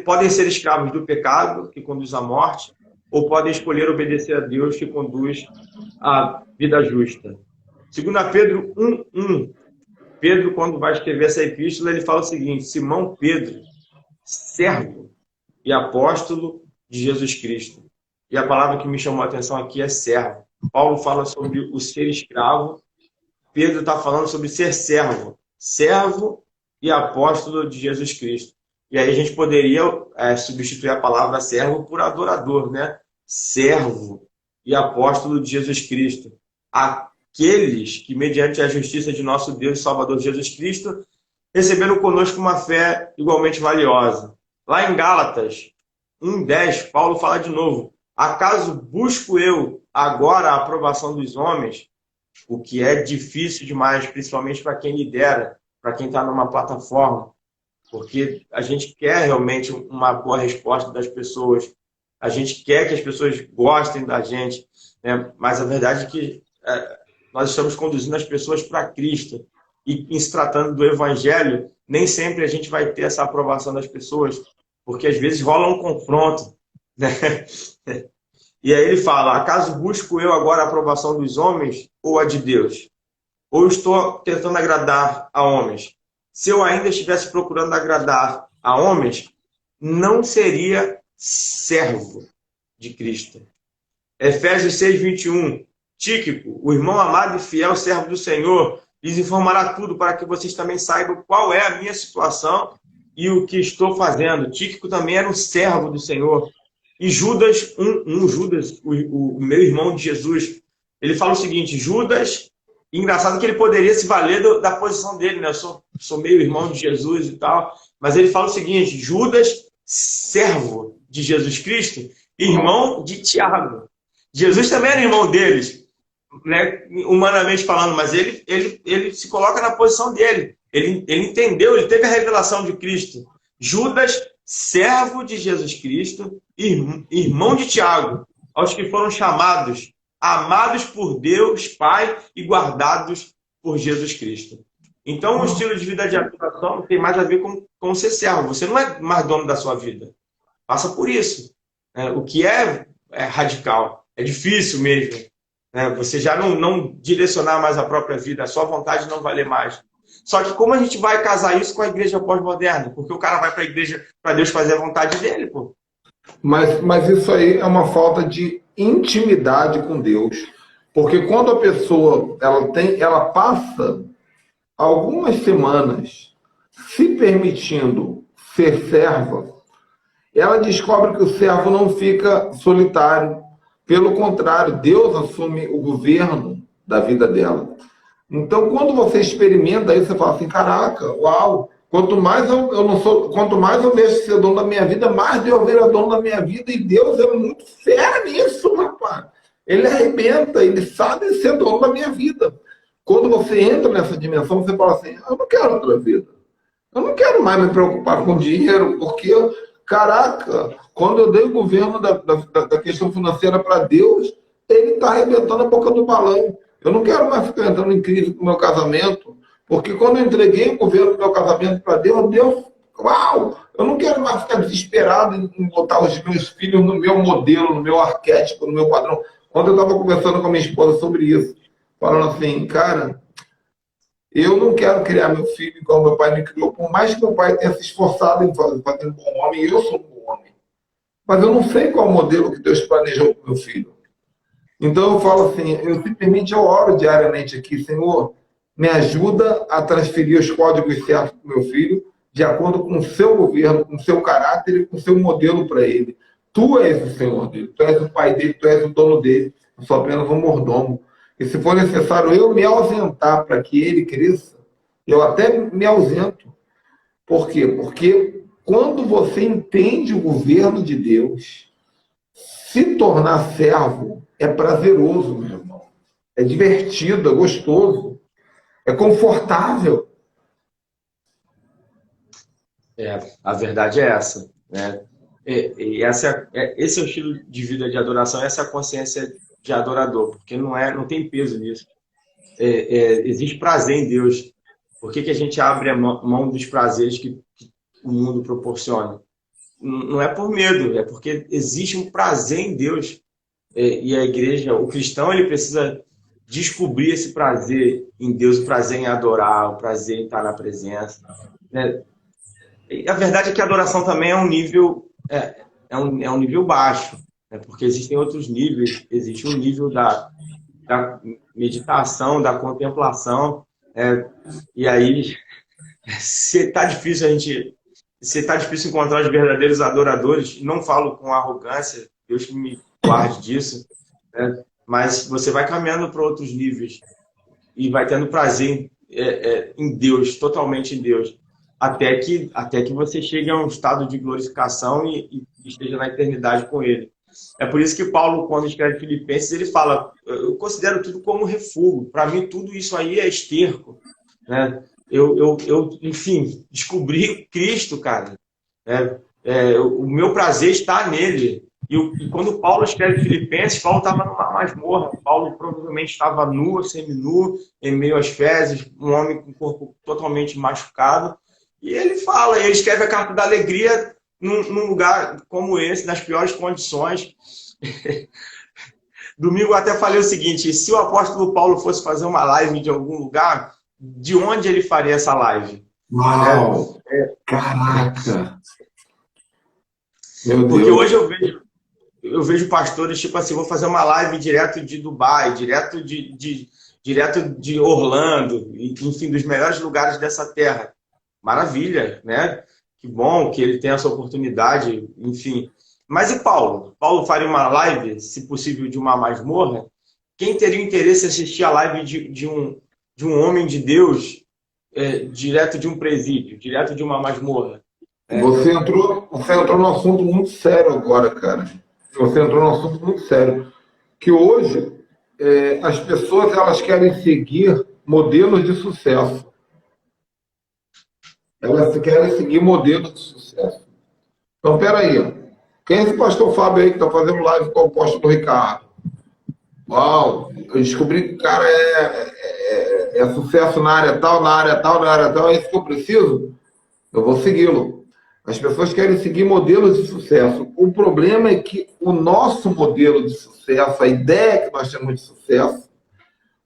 C: Podem ser escravos do pecado, que conduz à morte, ou podem escolher obedecer a Deus, que conduz à vida justa. 2 Pedro 1:1. Pedro, quando vai escrever essa epístola, ele fala o seguinte: Simão Pedro, servo e apóstolo de Jesus Cristo. E a palavra que me chamou a atenção aqui é servo. Paulo fala sobre o ser escravo, Pedro está falando sobre ser servo. Servo e apóstolo de Jesus Cristo. E aí a gente poderia substituir a palavra servo por adorador, né? Servo e apóstolo de Jesus Cristo. Aqueles que, mediante a justiça de nosso Deus e Salvador Jesus Cristo, receberam conosco uma fé igualmente valiosa. Lá em Gálatas 1:10, Paulo fala de novo: acaso busco eu agora a aprovação dos homens? O que é difícil demais, principalmente para quem lidera, para quem está numa plataforma. Porque a gente quer realmente uma boa resposta das pessoas. A gente quer que as pessoas gostem da gente, né? Mas a verdade é que nós estamos conduzindo as pessoas para Cristo. E em se tratando do Evangelho, nem sempre a gente vai ter essa aprovação das pessoas, porque às vezes rola um confronto, né? E aí ele fala: acaso busco eu agora a aprovação dos homens ou a de Deus? Ou estou tentando agradar a homens? Se eu ainda estivesse procurando agradar a homens, não seria servo de Cristo. Efésios 6:21. Tíquico, o irmão amado e fiel servo do Senhor, lhes informará tudo para que vocês também saibam qual é a minha situação e o que estou fazendo. Tíquico também era um servo do Senhor. E Judas, Judas, o meu irmão de Jesus, ele fala o seguinte: Judas, engraçado que ele poderia se valer da posição dele, né? Eu sou meio irmão de Jesus e tal, mas ele fala o seguinte: Judas, servo de Jesus Cristo, irmão de Tiago. Jesus também era irmão deles, né? Humanamente falando, mas ele se coloca na posição dele. Ele entendeu, ele teve a revelação de Cristo. Judas, servo de Jesus Cristo, irmão de Tiago, aos que foram chamados, amados por Deus Pai e guardados por Jesus Cristo. Então, o estilo de vida de adoração tem mais a ver com ser servo. Você não é mais dono da sua vida. Passa por isso. O que é radical. É difícil mesmo. Você já não direcionar mais a própria vida. A sua vontade não valer mais. Só que como a gente vai casar isso com a igreja pós-moderna? Porque o cara vai para a igreja para Deus fazer a vontade dele, pô.
B: Mas isso aí é uma falta de intimidade com Deus. Porque quando a pessoa ela passa algumas semanas se permitindo ser serva, ela descobre que o servo não fica solitário. Pelo contrário, Deus assume o governo da vida dela. Então, quando você experimenta isso, você fala assim: caraca, uau, quanto mais eu deixo de ser dono da minha vida, mais Deus vira dono da minha vida, e Deus é muito fera nisso, rapaz. Ele arrebenta, ele sabe ser dono da minha vida. Quando você entra nessa dimensão, você fala assim: eu não quero outra vida. Eu não quero mais me preocupar com dinheiro, porque, caraca, quando eu dei o governo da questão financeira para Deus, ele está arrebentando a boca do balão. Eu não quero mais ficar entrando em crise com o meu casamento, porque quando eu entreguei o governo do meu casamento para Deus, Deus Uau! Eu não quero mais ficar desesperado em botar os meus filhos no meu modelo, no meu arquétipo, no meu padrão. Ontem eu estava conversando com a minha esposa sobre isso, falando assim, cara, eu não quero criar meu filho igual meu pai me criou, por mais que meu pai tenha se esforçado em fazer um bom homem, eu sou um bom homem. Mas eu não sei qual modelo que Deus planejou para o meu filho. Então eu falo assim, eu oro diariamente aqui, Senhor, me ajuda a transferir os códigos certos para o meu filho, de acordo com o seu governo, com o seu caráter e com o seu modelo para ele. Tu és o Senhor dele, tu és o pai dele, tu és o dono dele, eu sou apenas um mordomo. E se for necessário eu me ausentar para que ele cresça, eu até me ausento. Por quê? Porque quando você entende o governo de Deus, se tornar servo é prazeroso, meu irmão. É divertido, é gostoso, é confortável.
C: A verdade é essa, né? Esse é o estilo de vida de adoração, essa é a consciência de adorador, porque não tem peso nisso. Existe prazer em Deus. Por que a gente abre a mão dos prazeres que o mundo proporciona? Não é por medo, é porque existe um prazer em Deus. E a igreja, o cristão, ele precisa descobrir esse prazer em Deus, o prazer em adorar, o prazer em estar na presença, né? E a verdade é que a adoração também é um nível, é um nível baixo, né? Porque existem outros níveis. Existe um nível da meditação, da contemplação, e aí se está difícil encontrar os verdadeiros adoradores, não falo com arrogância, Deus que me guarde disso, né? Mas você vai caminhando para outros níveis e vai tendo prazer em Deus, totalmente em Deus, até que você chegue a um estado de glorificação e esteja na eternidade com Ele. É por isso que Paulo, quando escreve Filipenses, ele fala, eu considero tudo como refúgio, para mim tudo isso aí é esterco, né? Enfim, descobri Cristo, cara. O meu prazer está nele. E quando Paulo escreve Filipenses, Paulo estava numa masmorra. Paulo provavelmente estava nu, seminu, em meio às fezes, um homem com o corpo totalmente machucado. E ele escreve a carta da alegria num lugar como esse, nas piores condições. Domingo eu até falei o seguinte, se o apóstolo Paulo fosse fazer uma live de algum lugar, de onde ele faria essa live?
B: Uau! Caraca! Meu Deus!
C: Porque hoje eu vejo pastores, tipo assim, vou fazer uma live direto de Dubai, direto de Orlando, enfim, dos melhores lugares dessa terra. Maravilha, né? Que bom que ele tem essa oportunidade, enfim. Mas e Paulo? Paulo faria uma live, se possível, de uma masmorra? Quem teria interesse em assistir a live de um homem de Deus direto de um presídio, direto de uma masmorra?
B: Você entrou num assunto muito sério agora, cara. Você entrou num assunto muito sério. Que hoje as pessoas elas querem seguir modelos de sucesso. Elas querem seguir modelos de sucesso. Então, peraí. Quem é esse pastor Fábio aí que está fazendo live com o apóstolo Ricardo? Uau! Eu descobri que o cara é sucesso na área tal, na área tal, na área tal. É isso que eu preciso? Eu vou segui-lo. As pessoas querem seguir modelos de sucesso. O problema é que o nosso modelo de sucesso, a ideia que nós temos de sucesso,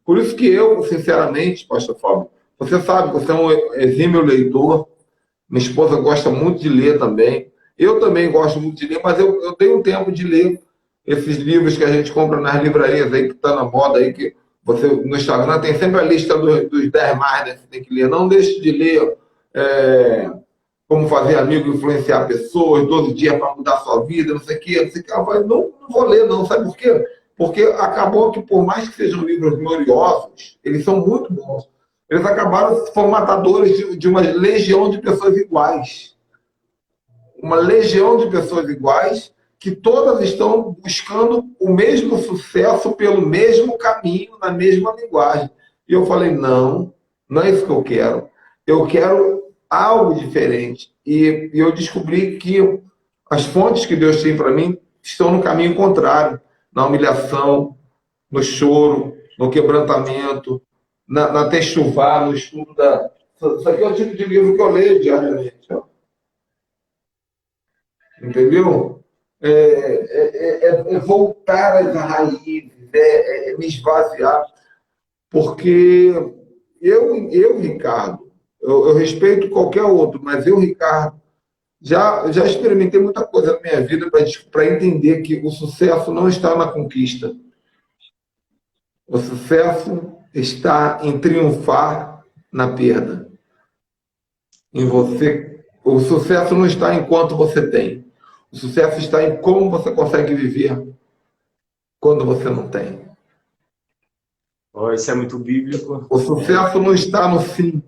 B: por isso que eu, sinceramente, pastor Fábio, você sabe, você é um exímio leitor, minha esposa gosta muito de ler também, eu também gosto muito de ler, mas eu tenho tempo de ler esses livros que a gente compra nas livrarias aí, que está na moda aí, que você no Instagram tem sempre a lista dos 10 mais, né, que você tem que ler. Não deixe de ler Como Fazer Amigo e Influenciar Pessoas, 12 dias para mudar a sua vida, não sei o quê, não sei o quê. Eu falei, não vou ler, não. Sabe por quê? Porque acabou que, por mais que sejam livros gloriosos, eles são muito bons. Eles acabaram formatadores de uma legião de pessoas iguais. Uma legião de pessoas iguais que todas estão buscando o mesmo sucesso pelo mesmo caminho, na mesma linguagem. E eu falei, não é isso que eu quero. Eu quero algo diferente. E eu descobri que as fontes que Deus tem para mim estão no caminho contrário, na humilhação, no choro, no quebrantamento, na techuvá, no estudo da... Isso aqui é o tipo de livro que eu leio diariamente. Ó. entendeu? É voltar às raízes, é me esvaziar, porque Ricardo, eu respeito qualquer outro, mas Ricardo, já experimentei muita coisa na minha vida para entender que o sucesso não está na conquista. O sucesso está em triunfar na perda. Em você. O sucesso não está em quanto você tem. O sucesso está em como você consegue viver quando você não tem.
C: Oh, isso é muito bíblico.
B: O sucesso não está no fim.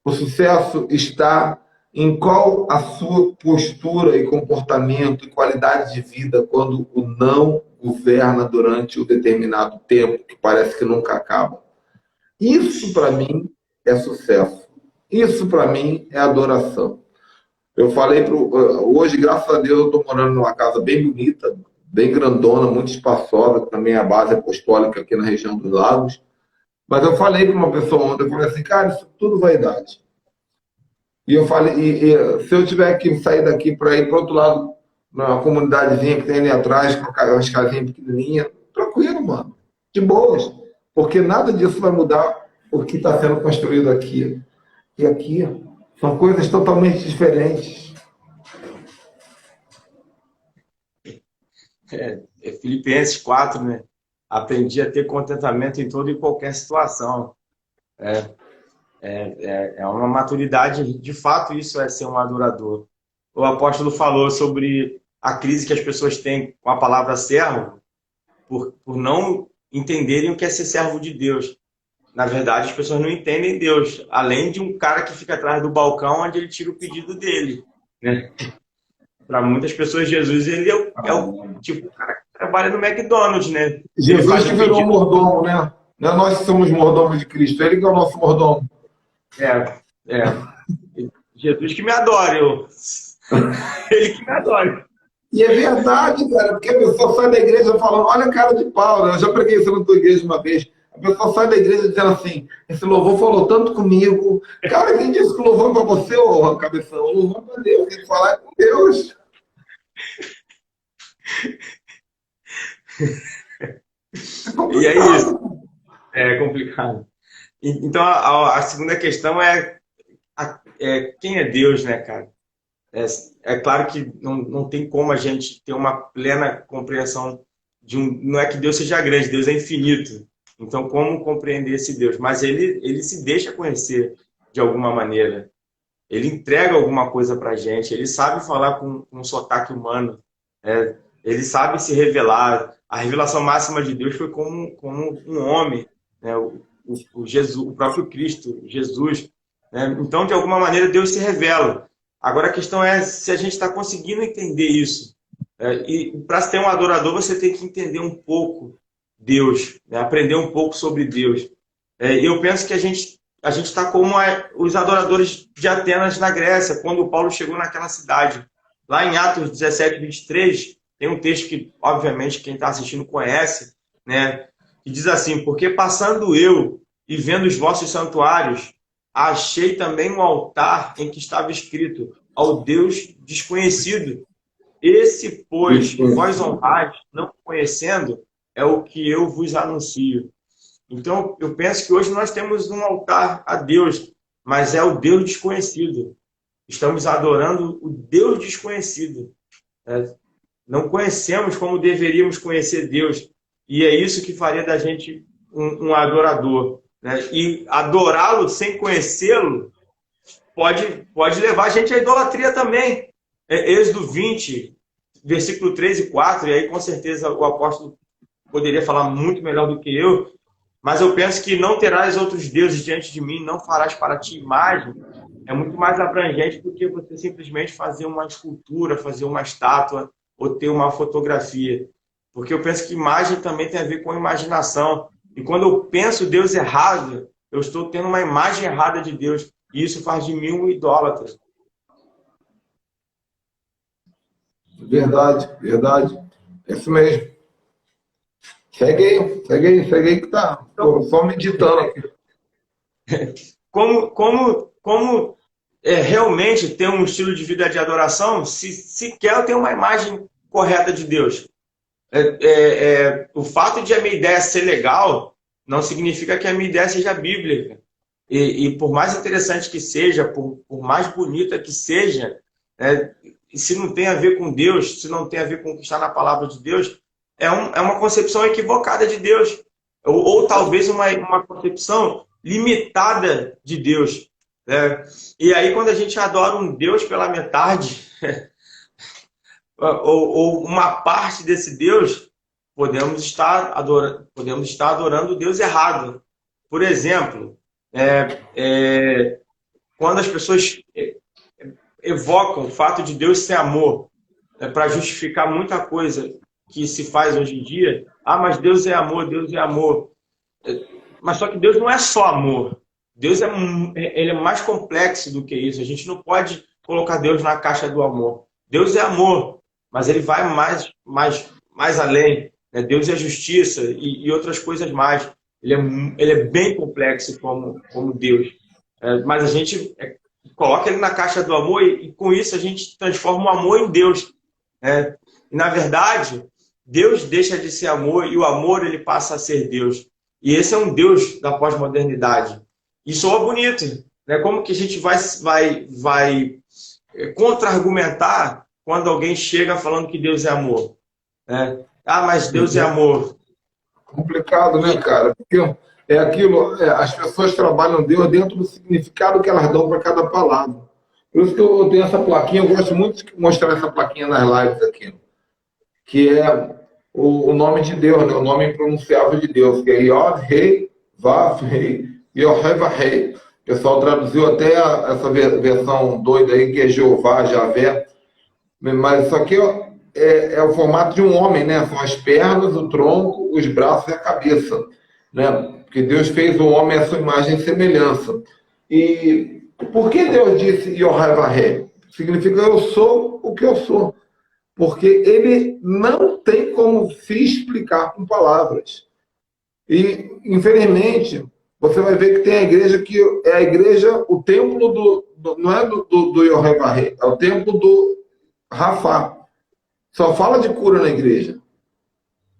B: O sucesso está em qual a sua postura e comportamento e qualidade de vida quando o não governa durante o determinado tempo, que parece que nunca acaba. Isso, para mim, é sucesso. Isso, para mim, é adoração. Eu falei hoje, graças a Deus, eu estou morando numa casa bem bonita, bem grandona, muito espaçosa, que também é a base apostólica aqui na região dos Lagos. Mas eu falei para uma pessoa ontem, eu falei assim, cara, isso é tudo vaidade. E eu falei, se eu tiver que sair daqui para ir para outro lado, na comunidadezinha que tem ali atrás, com umas casinhas pequenininhas, tranquilo, mano, de boas. Porque nada disso vai mudar o que está sendo construído aqui. E aqui são coisas totalmente diferentes.
C: É Filipenses 4, né? Aprendi a ter contentamento em toda e qualquer situação. É uma maturidade, de fato, isso é ser um adorador. O apóstolo falou sobre a crise que as pessoas têm com a palavra servo, por não entenderem o que é ser servo de Deus. Na verdade, as pessoas não entendem Deus, além de um cara que fica atrás do balcão onde ele tira o pedido dele, né? Para muitas pessoas, Jesus ele é o tipo o cara que trabalha no McDonald's, né? Ele
B: Jesus
C: faz
B: que
C: o
B: virou
C: pedido.
B: mordomo, né? Não é nós que somos mordomos de Cristo, ele que é o nosso mordomo.
C: É. Jesus que me adora, ele que me adora.
B: E é verdade, cara, porque a pessoa sai da igreja falando, olha a cara de pau, né? Eu já preguei isso na tua igreja uma vez. A pessoa sai da igreja dizendo assim, esse louvor falou tanto comigo. Cara, quem disse que o louvor é para você, ô cabeção? O louvor é para Deus, tem que falar com Deus.
C: E é isso. É complicado. Então, a segunda questão é quem é Deus, né, cara? É claro que não tem como a gente ter uma plena compreensão de Não é que Deus seja grande, Deus é infinito. Então, como compreender esse Deus? Mas ele se deixa conhecer de alguma maneira. Ele entrega alguma coisa pra gente. Ele sabe falar com um sotaque humano. Ele sabe se revelar. A revelação máxima de Deus foi como um homem, né? Jesus, o próprio Cristo, Jesus. Né? Então, de alguma maneira, Deus se revela. Agora, a questão é se a gente está conseguindo entender isso. E para ter um adorador, você tem que entender um pouco Deus, né? Aprender um pouco sobre Deus. Eu penso que a gente está como os adoradores de Atenas na Grécia, quando Paulo chegou naquela cidade. Lá em Atos 17, 23, tem um texto que, obviamente, quem está assistindo conhece, né? Que diz assim, porque passando eu e vendo os vossos santuários, achei também um altar em que estava escrito ao Deus desconhecido. Esse, pois, vós honrais, não conhecendo, é o que eu vos anuncio. Então, eu penso que hoje nós temos um altar a Deus, mas é o Deus desconhecido. Estamos adorando o Deus desconhecido. Não conhecemos como deveríamos conhecer Deus. E é isso que faria da gente um adorador. Né? E adorá-lo sem conhecê-lo pode levar a gente à idolatria também. Êxodo 20, versículo 3 e 4, e aí com certeza o apóstolo poderia falar muito melhor do que eu, mas eu penso que não terás outros deuses diante de mim, não farás para ti imagem, é muito mais abrangente do que você simplesmente fazer uma escultura, fazer uma estátua ou ter uma fotografia. Porque eu penso que imagem também tem a ver com imaginação. E quando eu penso Deus errado, eu estou tendo uma imagem errada de Deus. E isso faz de mim um idólatra.
B: Verdade, verdade. É isso mesmo. Segue aí que tá. Tô só meditando aqui.
C: Como realmente ter um estilo de vida de adoração se quer ter uma imagem correta de Deus. O fato de a minha ideia ser legal não significa que a minha ideia seja bíblica. E por mais interessante que seja, por mais bonita que seja, se não tem a ver com Deus, se não tem a ver com o que está na palavra de Deus, é uma concepção equivocada de Deus. Ou talvez uma concepção limitada de Deus. E aí, quando a gente adora um Deus pela metade, ou uma parte desse Deus, podemos estar adorando o Deus errado. Por exemplo, quando as pessoas evocam o fato de Deus ser amor, para justificar muita coisa que se faz hoje em dia, mas Deus é amor, Deus é amor. Mas só que Deus não é só amor. Deus ele é mais complexo do que isso. A gente não pode colocar Deus na caixa do amor. Deus é amor, mas ele vai mais além. Deus é justiça e outras coisas mais. Ele é bem complexo como Deus. Mas a gente coloca ele na caixa do amor e com isso a gente transforma o amor em Deus. E na verdade, Deus deixa de ser amor e o amor ele passa a ser Deus. E esse é um Deus da pós-modernidade. E soa bonito. Como que a gente vai contra-argumentar quando alguém chega falando que Deus é amor? Mas Deus é amor.
B: Complicado, né, cara? Porque é aquilo, as pessoas trabalham Deus dentro do significado que elas dão para cada palavra. Por isso que eu tenho essa plaquinha, eu gosto muito de mostrar essa plaquinha nas lives aqui, que é o nome de Deus, né? O nome impronunciável de Deus, que é Yod, Rei, Vav, Rei, Yoheva, Rei. O pessoal traduziu até essa versão doida aí, que é Jeová, Javé. Mas isso aqui é o formato de um homem, né? São as pernas, o tronco, os braços e a cabeça, né? Porque Deus fez o homem à sua imagem e semelhança. E por que Deus disse Yoheva, Rei? Significa eu sou o que eu sou. Porque ele não tem como se explicar com palavras. E, infelizmente, você vai ver que tem a igreja que é a igreja, o templo não é do Yoheva, é o templo do Rafá. Só fala de cura na igreja.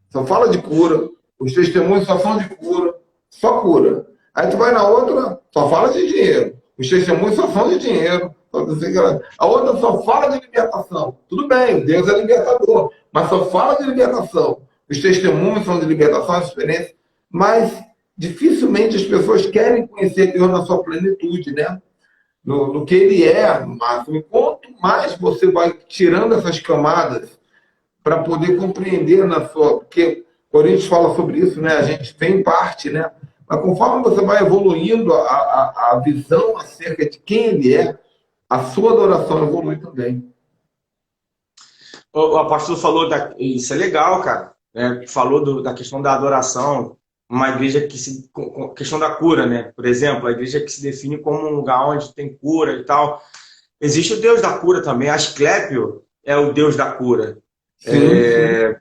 B: Só fala de cura. Os testemunhos só são de cura. Só cura. Aí tu vai na outra, só fala de dinheiro. Os testemunhos só são de dinheiro. A outra só fala de libertação. Tudo bem, Deus é libertador, mas só fala de libertação. Os testemunhos são de libertação, as experiências, mas dificilmente as pessoas querem conhecer Deus na sua plenitude, né? No que Ele é, no máximo. E quanto mais você vai tirando essas camadas para poder compreender na sua... Porque Coríntios fala sobre isso, né? A gente tem parte, né? Mas conforme você vai evoluindo a visão acerca de quem Ele é, a sua adoração evolui também.
C: O apóstolo falou, isso é legal, cara, falou da questão da adoração, uma igreja questão da cura, né? Por exemplo, a igreja que se define como um lugar onde tem cura e tal. Existe o Deus da cura também, Asclépio é o Deus da cura.
B: Sim, sim.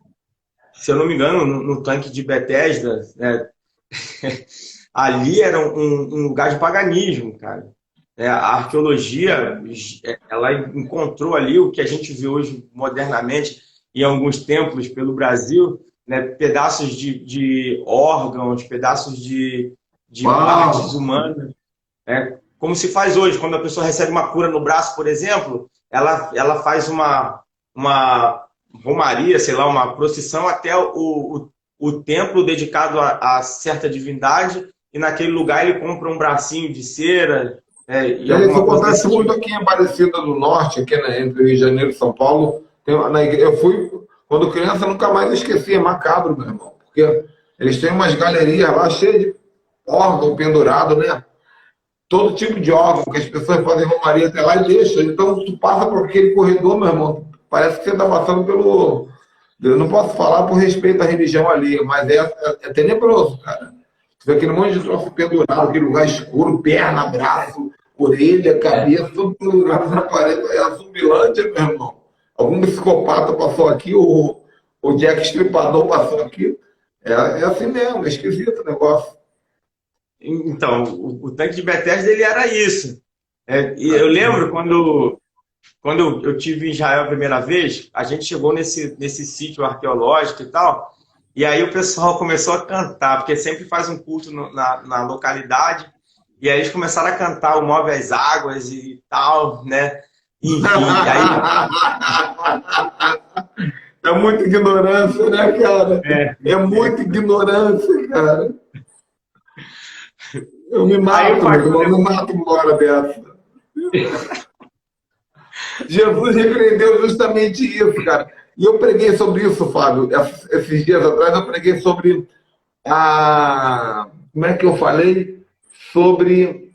C: Se eu não me engano, no tanque de Betesda, ali era um lugar de paganismo, cara. A arqueologia, ela encontrou ali o que a gente vê hoje modernamente em alguns templos pelo Brasil, né, pedaços de órgãos, pedaços de partes humanas. Como se faz hoje, quando a pessoa recebe uma cura no braço, por exemplo, ela faz uma romaria, sei lá, uma procissão até o templo dedicado a certa divindade, e naquele lugar ele compra um bracinho de cera.
B: Isso acontece muito aqui em Aparecida do Norte, aqui entre Rio de Janeiro e São Paulo. Eu fui, quando criança, nunca mais esqueci, é macabro, meu irmão. Porque eles têm umas galerias lá cheias de órgão pendurado, né? Todo tipo de órgão, que as pessoas fazem romaria até lá e deixam. Então, tu passa por aquele corredor, meu irmão, parece que você está passando pelo... Eu não posso falar por respeito à religião ali, mas é tenebroso, cara. Você vê aquele monte de troço pendurado, aquele lugar escuro, perna, braço, orelha, cabeça, tudo pendurado na parede. É a Zumbilândia, meu irmão. Algum psicopata passou aqui, o Jack Stripador passou aqui. É assim mesmo, é esquisito o negócio.
C: Então, o tanque de Betesda, ele era isso. E eu lembro quando eu tive em Israel a primeira vez, a gente chegou nesse sítio arqueológico e tal, e aí o pessoal começou a cantar, porque sempre faz um culto na localidade, e aí eles começaram a cantar o Move as Águas e tal, né? Enfim, aí...
B: É muita ignorância, né, cara?
C: É,
B: É muita ignorância, cara. Eu me
C: aí o
B: mato, meu
C: pastor
B: irmão, eu me mato uma hora dessa. Jesus repreendeu justamente isso, cara. E eu preguei sobre isso, Fábio. Esses dias atrás eu preguei sobre a. Como é que eu falei? Sobre.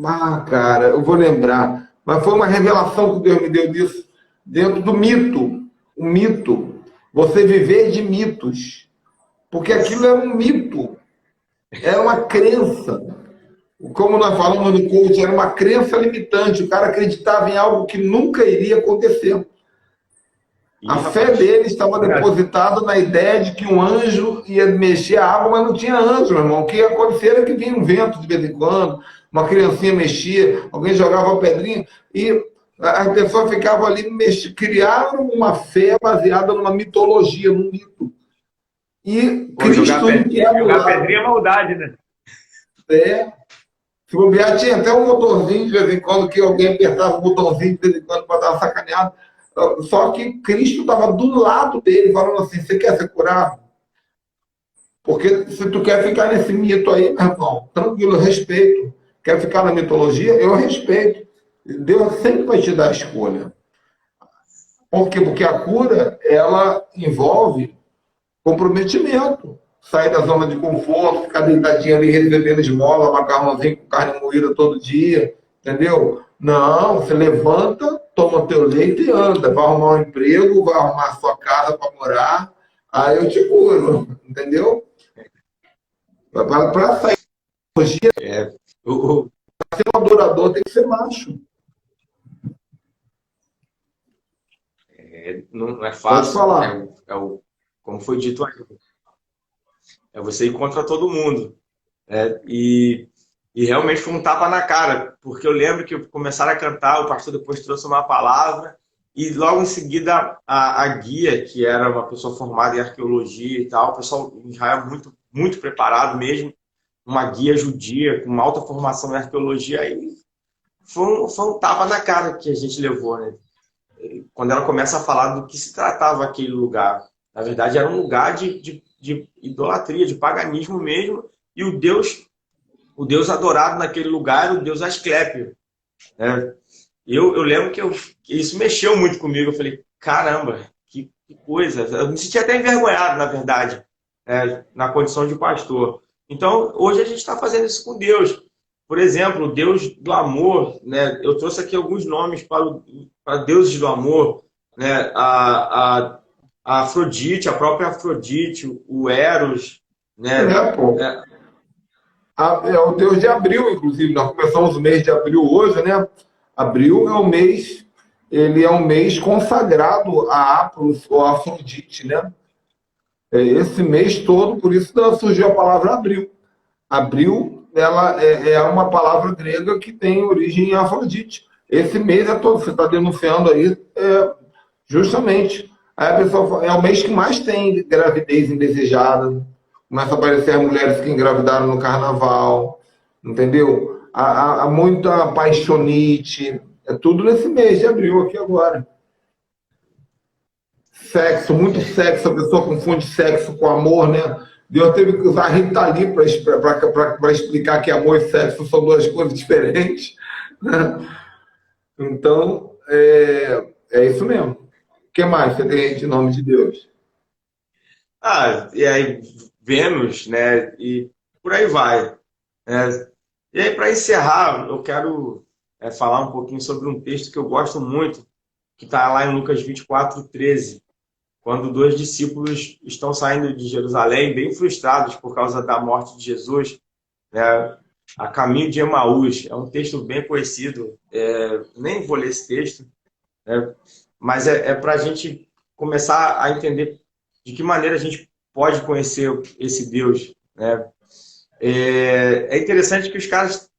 B: Ah, cara, eu vou lembrar. Mas foi uma revelação que Deus me deu disso, dentro do mito. O mito. Você viver de mitos. Porque aquilo era um mito. Era uma crença. Como nós falamos no coach, era uma crença limitante. O cara acreditava em algo que nunca iria acontecer. A fé dele estava depositada na ideia de que um anjo ia mexer a água, mas não tinha anjo, meu irmão. O que ia acontecer era que vinha um vento de vez em quando, uma criancinha mexia, alguém jogava uma pedrinha, e as pessoas ficavam ali, criaram uma fé baseada numa mitologia, num mito. E Cristo
C: jogar pedrinha é maldade, né?
B: É. Se bobear, tinha até um motorzinho de vez em quando, que alguém apertava o botãozinho de vez em quando para dar uma sacaneada. Só que Cristo estava do lado dele, falando assim: você quer ser curado? Porque se tu quer ficar nesse mito aí, meu irmão, tranquilo, eu respeito. Quer ficar na mitologia? Eu respeito. Deus sempre vai te dar a escolha. Por quê? Porque a cura, ela envolve comprometimento. Sair da zona de conforto, ficar deitadinho ali recebendo esmola, macarrãozinho com carne moída todo dia, entendeu? Não, você levanta, toma teu leite e anda. Vai arrumar um emprego, vai arrumar a sua casa para morar, aí eu te curo, entendeu? Para sair da mitologia, para ser um adorador tem que ser macho.
C: Não é fácil.
B: Pode falar.
C: Como foi dito aí. É você ir contra todo mundo. E realmente foi um tapa na cara, porque eu lembro que começaram a cantar, o pastor depois trouxe uma palavra, e logo em seguida a guia, que era uma pessoa formada em arqueologia e tal, o pessoal em Israel muito, muito preparado mesmo, uma guia judia com uma alta formação em arqueologia, aí foi um tapa na cara que a gente levou, né? Quando ela começa a falar do que se tratava aquele lugar. Na verdade, era um lugar de idolatria, de paganismo mesmo, e o Deus adorado naquele lugar era o Deus Asclépio. Né? Eu lembro que isso mexeu muito comigo. Eu falei, caramba, que coisa. Eu me senti até envergonhado, na verdade, na condição de pastor. Então, hoje a gente está fazendo isso com Deus. Por exemplo, o Deus do amor. Né? Eu trouxe aqui alguns nomes para deuses do amor. Né? A Afrodite, a própria Afrodite, o Eros. Né?
B: É o Deus de abril, inclusive. Nós começamos o mês de abril hoje, né? Abril é um mês, ele é um mês consagrado a Apros ou a Afrodite, né? Esse mês todo, por isso surgiu a palavra abril. Abril, ela é uma palavra grega que tem origem em Afrodite. Esse mês é todo, você está denunciando aí, justamente. Aí a pessoa fala, é o mês que mais tem gravidez indesejada. Começa a aparecer as mulheres que engravidaram no carnaval, entendeu? Há muita paixonite, é tudo nesse mês de abril aqui agora. Sexo, muito sexo, a pessoa confunde sexo com amor, né? Deus teve que usar Rita Lee para explicar que amor e sexo são duas coisas diferentes. Né? Então, é isso mesmo. O que mais você tem de nome de Deus?
C: E aí, Vênus, né? E por aí vai. Né? E aí, para encerrar, eu quero falar um pouquinho sobre um texto que eu gosto muito, que está lá em Lucas 24:13, quando dois discípulos estão saindo de Jerusalém, bem frustrados por causa da morte de Jesus, né? A caminho de Emaús. É um texto bem conhecido, nem vou ler esse texto, né? Mas para a gente começar a entender de que maneira a gente pode conhecer esse Deus. Né? É interessante que os caras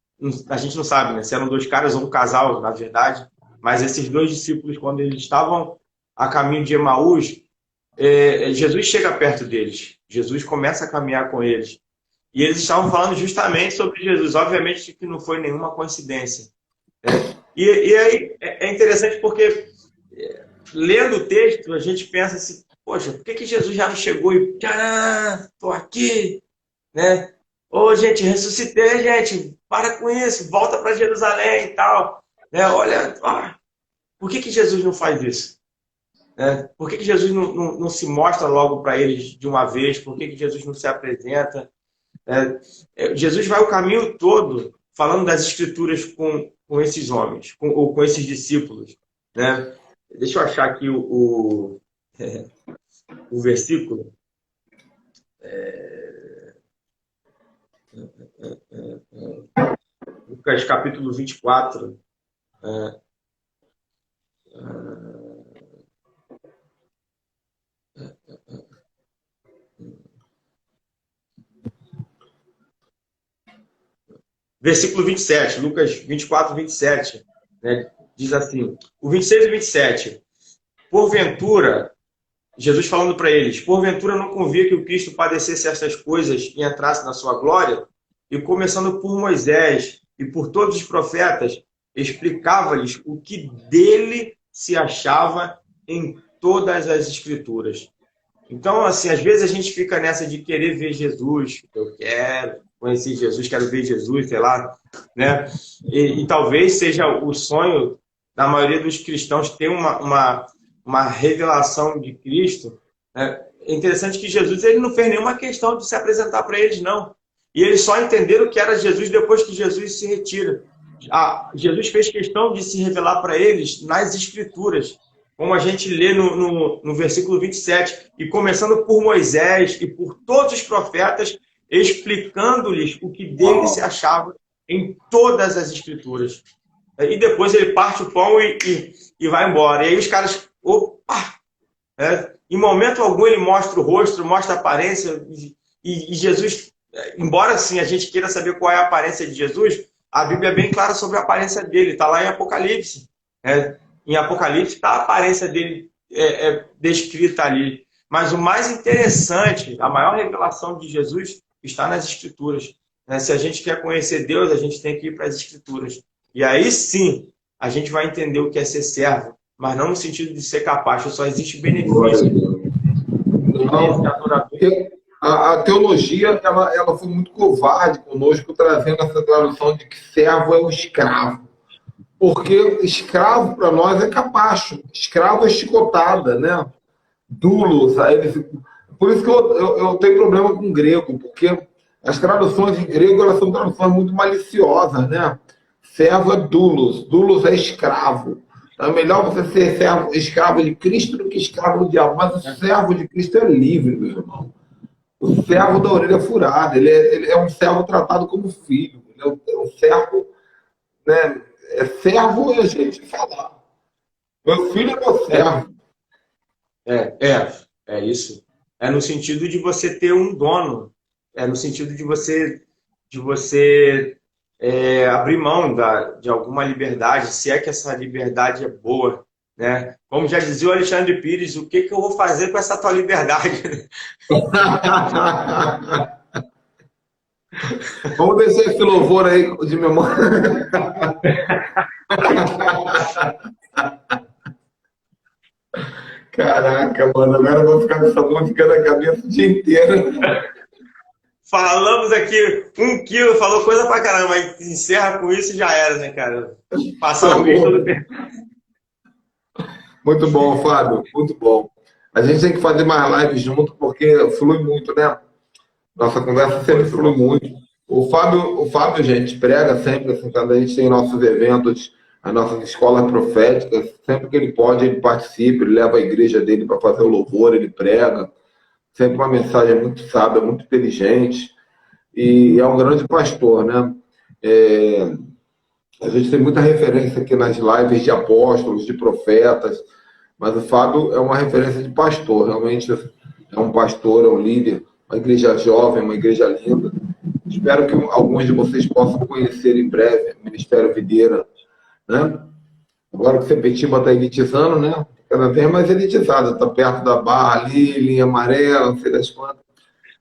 C: a gente não sabe, né, se eram dois caras ou um casal, na verdade, mas esses dois discípulos, quando eles estavam a caminho de Emaús, Jesus chega perto deles, Jesus começa a caminhar com eles. E eles estavam falando justamente sobre Jesus. Obviamente que não foi nenhuma coincidência. Né? E aí é interessante porque, lendo o texto, a gente pensa assim, poxa, por que Jesus já não chegou e, tô aqui, né? Ô, gente, ressuscitei, gente, para com isso, volta para Jerusalém e tal. Né? Olha, por que Jesus não faz isso? Por que Jesus não se mostra logo para eles de uma vez? Por que Jesus não se apresenta? Jesus vai o caminho todo falando das escrituras com esses homens, ou com esses discípulos. Né? Deixa eu achar aqui o versículo. Lucas capítulo 24. Versículo 27, Lucas 24, 27, né, diz assim, o 26 e 27, porventura, Jesus falando para eles, porventura não convia que o Cristo padecesse estas coisas e entrasse na sua glória? E começando por Moisés e por todos os profetas, explicava-lhes o que dele se achava em todas as escrituras. Então, assim, às vezes a gente fica nessa de querer ver Jesus, eu quero conhecer Jesus, quero ver Jesus, sei lá, né? E talvez seja o sonho da maioria dos cristãos ter uma revelação de Cristo. Né? É interessante que Jesus ele não fez nenhuma questão de se apresentar para eles, não. E eles só entenderam que era Jesus depois que Jesus se retira. Jesus fez questão de se revelar para eles nas Escrituras, como a gente lê no versículo 27, e começando por Moisés e por todos os profetas, explicando-lhes o que dele se achava em todas as Escrituras. E depois ele parte o pão e vai embora. E aí os caras, opa! Em momento algum ele mostra o rosto, mostra a aparência, e Jesus, embora assim a gente queira saber qual é a aparência de Jesus, a Bíblia é bem clara sobre a aparência dele, está lá em Apocalipse. Em Apocalipse está a aparência dele descrita ali. Mas o mais interessante, a maior revelação de Jesus está nas Escrituras. Se a gente quer conhecer Deus, a gente tem que ir para as Escrituras. E aí sim, a gente vai entender o que é ser servo, mas não no sentido de ser capaz, só existe benefício.
B: A teologia ela foi muito covarde conosco, trazendo essa tradução de que servo é o escravo. Porque escravo para nós é capacho, escravo é chicotada, né? Dulos. Por isso que eu tenho problema com grego, porque as traduções em grego elas são traduções muito maliciosas, né? Servo é dulos, dulos é escravo. Então é melhor você ser escravo de Cristo do que escravo do diabo. Mas o servo de Cristo é livre, meu irmão. O servo da orelha furada, ele é um servo tratado como filho. Ele é um servo, né? Servo é a gente falar. Meu filho é meu servo.
C: É isso. É no sentido de você ter um dono. É no sentido de você abrir mão de alguma liberdade, se é que essa liberdade é boa. Né? Como já dizia o Alexandre Pires, o que eu vou fazer com essa tua liberdade?
B: Vamos deixar esse louvor aí de memória. Caraca, mano, agora eu vou ficar com essa música na cabeça o dia inteiro.
C: Falamos aqui 1 quilo, falou coisa pra caramba, mas encerra com isso e já era, né, cara? Passamos todo o tempo.
B: Muito bom, Fábio, muito bom. A gente tem que fazer mais lives junto, porque flui muito, né? Nossa conversa sempre flui muito. O Fábio, gente, prega sempre, assim, quando a gente tem nossos eventos, as nossas escolas proféticas, sempre que ele pode, ele participa, ele leva a igreja dele para fazer o louvor, ele prega. Sempre uma mensagem muito sábia, muito inteligente. E é um grande pastor, né? A gente tem muita referência aqui nas lives de apóstolos, de profetas, mas o Fábio é uma referência de pastor, realmente é um pastor, é um líder, uma igreja jovem, uma igreja linda. Espero que alguns de vocês possam conhecer em breve o Ministério Videira, né? Agora que o Sepetiba está elitizando, né? Cada vez mais elitizada, está perto da Barra ali, linha amarela, não sei das quantas.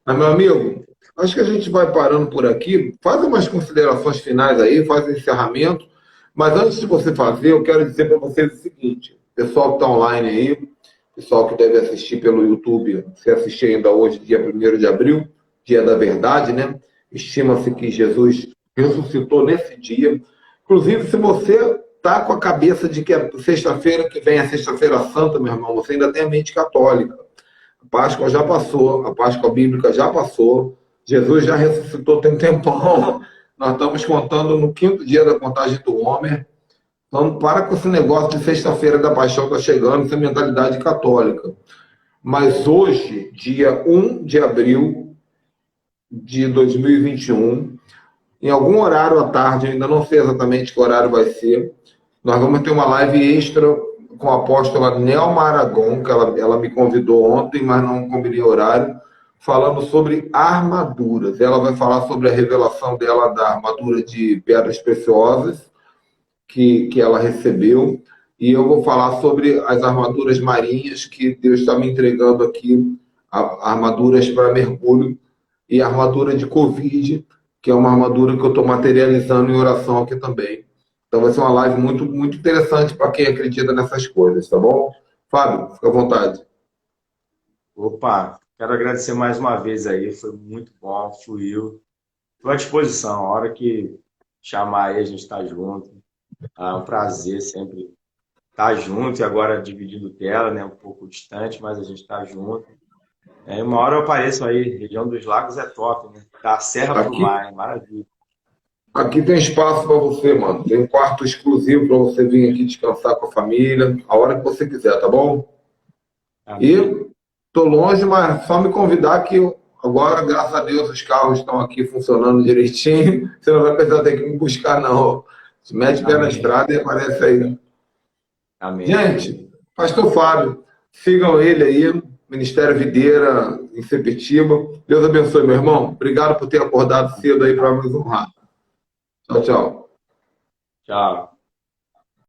B: Mas, meu amigo, acho que a gente vai parando por aqui. Faz umas considerações finais aí, faz o encerramento. Mas antes de você fazer, eu quero dizer para vocês o seguinte: pessoal que está online aí, pessoal que deve assistir pelo YouTube, se assistir ainda hoje, dia 1º de abril, dia da verdade, né? Estima-se que Jesus ressuscitou nesse dia. Inclusive, se você está com a cabeça de que é sexta-feira que vem, a sexta-feira santa, meu irmão, você ainda tem a mente católica. A Páscoa já passou, a Páscoa bíblica já passou, Jesus já ressuscitou tem um tempão. Nós estamos contando no 5º dia da contagem do homem. Então, para com esse negócio de sexta-feira da paixão está chegando, essa mentalidade católica. Mas hoje, dia 1 de abril de 2021, em algum horário à tarde, eu ainda não sei exatamente que horário vai ser, nós vamos ter uma live extra com a apóstola Nelma Aragon, que ela me convidou ontem, mas não combinei horário, falando sobre armaduras. Ela vai falar sobre a revelação dela da armadura de pedras preciosas que ela recebeu, e eu vou falar sobre as armaduras marinhas que Deus está me entregando aqui, armaduras para mergulho e armadura de Covid, que é uma armadura que eu estou materializando em oração aqui também. Então vai ser uma live muito, muito interessante para quem acredita nessas coisas, tá bom? Fábio, fica à vontade.
C: Opa, quero agradecer mais uma vez aí, foi muito bom, fluiu. Estou à disposição, a hora que chamar aí a gente está junto. É um prazer sempre estar junto e agora dividindo tela, né? Um pouco distante, mas a gente está junto. Uma hora eu apareço aí, região dos lagos é top, né? Da serra pro mar, é maravilha.
B: Aqui tem espaço para você, mano. Tem um quarto exclusivo para você vir aqui descansar com a família, a hora que você quiser, tá bom?
C: Amém.
B: E tô longe, mas só me convidar que agora, graças a Deus, os carros estão aqui funcionando direitinho. Você não vai precisar ter que me buscar, não. Se mete o pé na estrada e aparece aí.
C: Amém.
B: Gente, Pastor Fábio, sigam ele aí, Ministério Videira, em Sepetiba. Deus abençoe, meu irmão. Obrigado por ter acordado cedo aí para nos honrar. Tchau, tchau.
C: Tchau.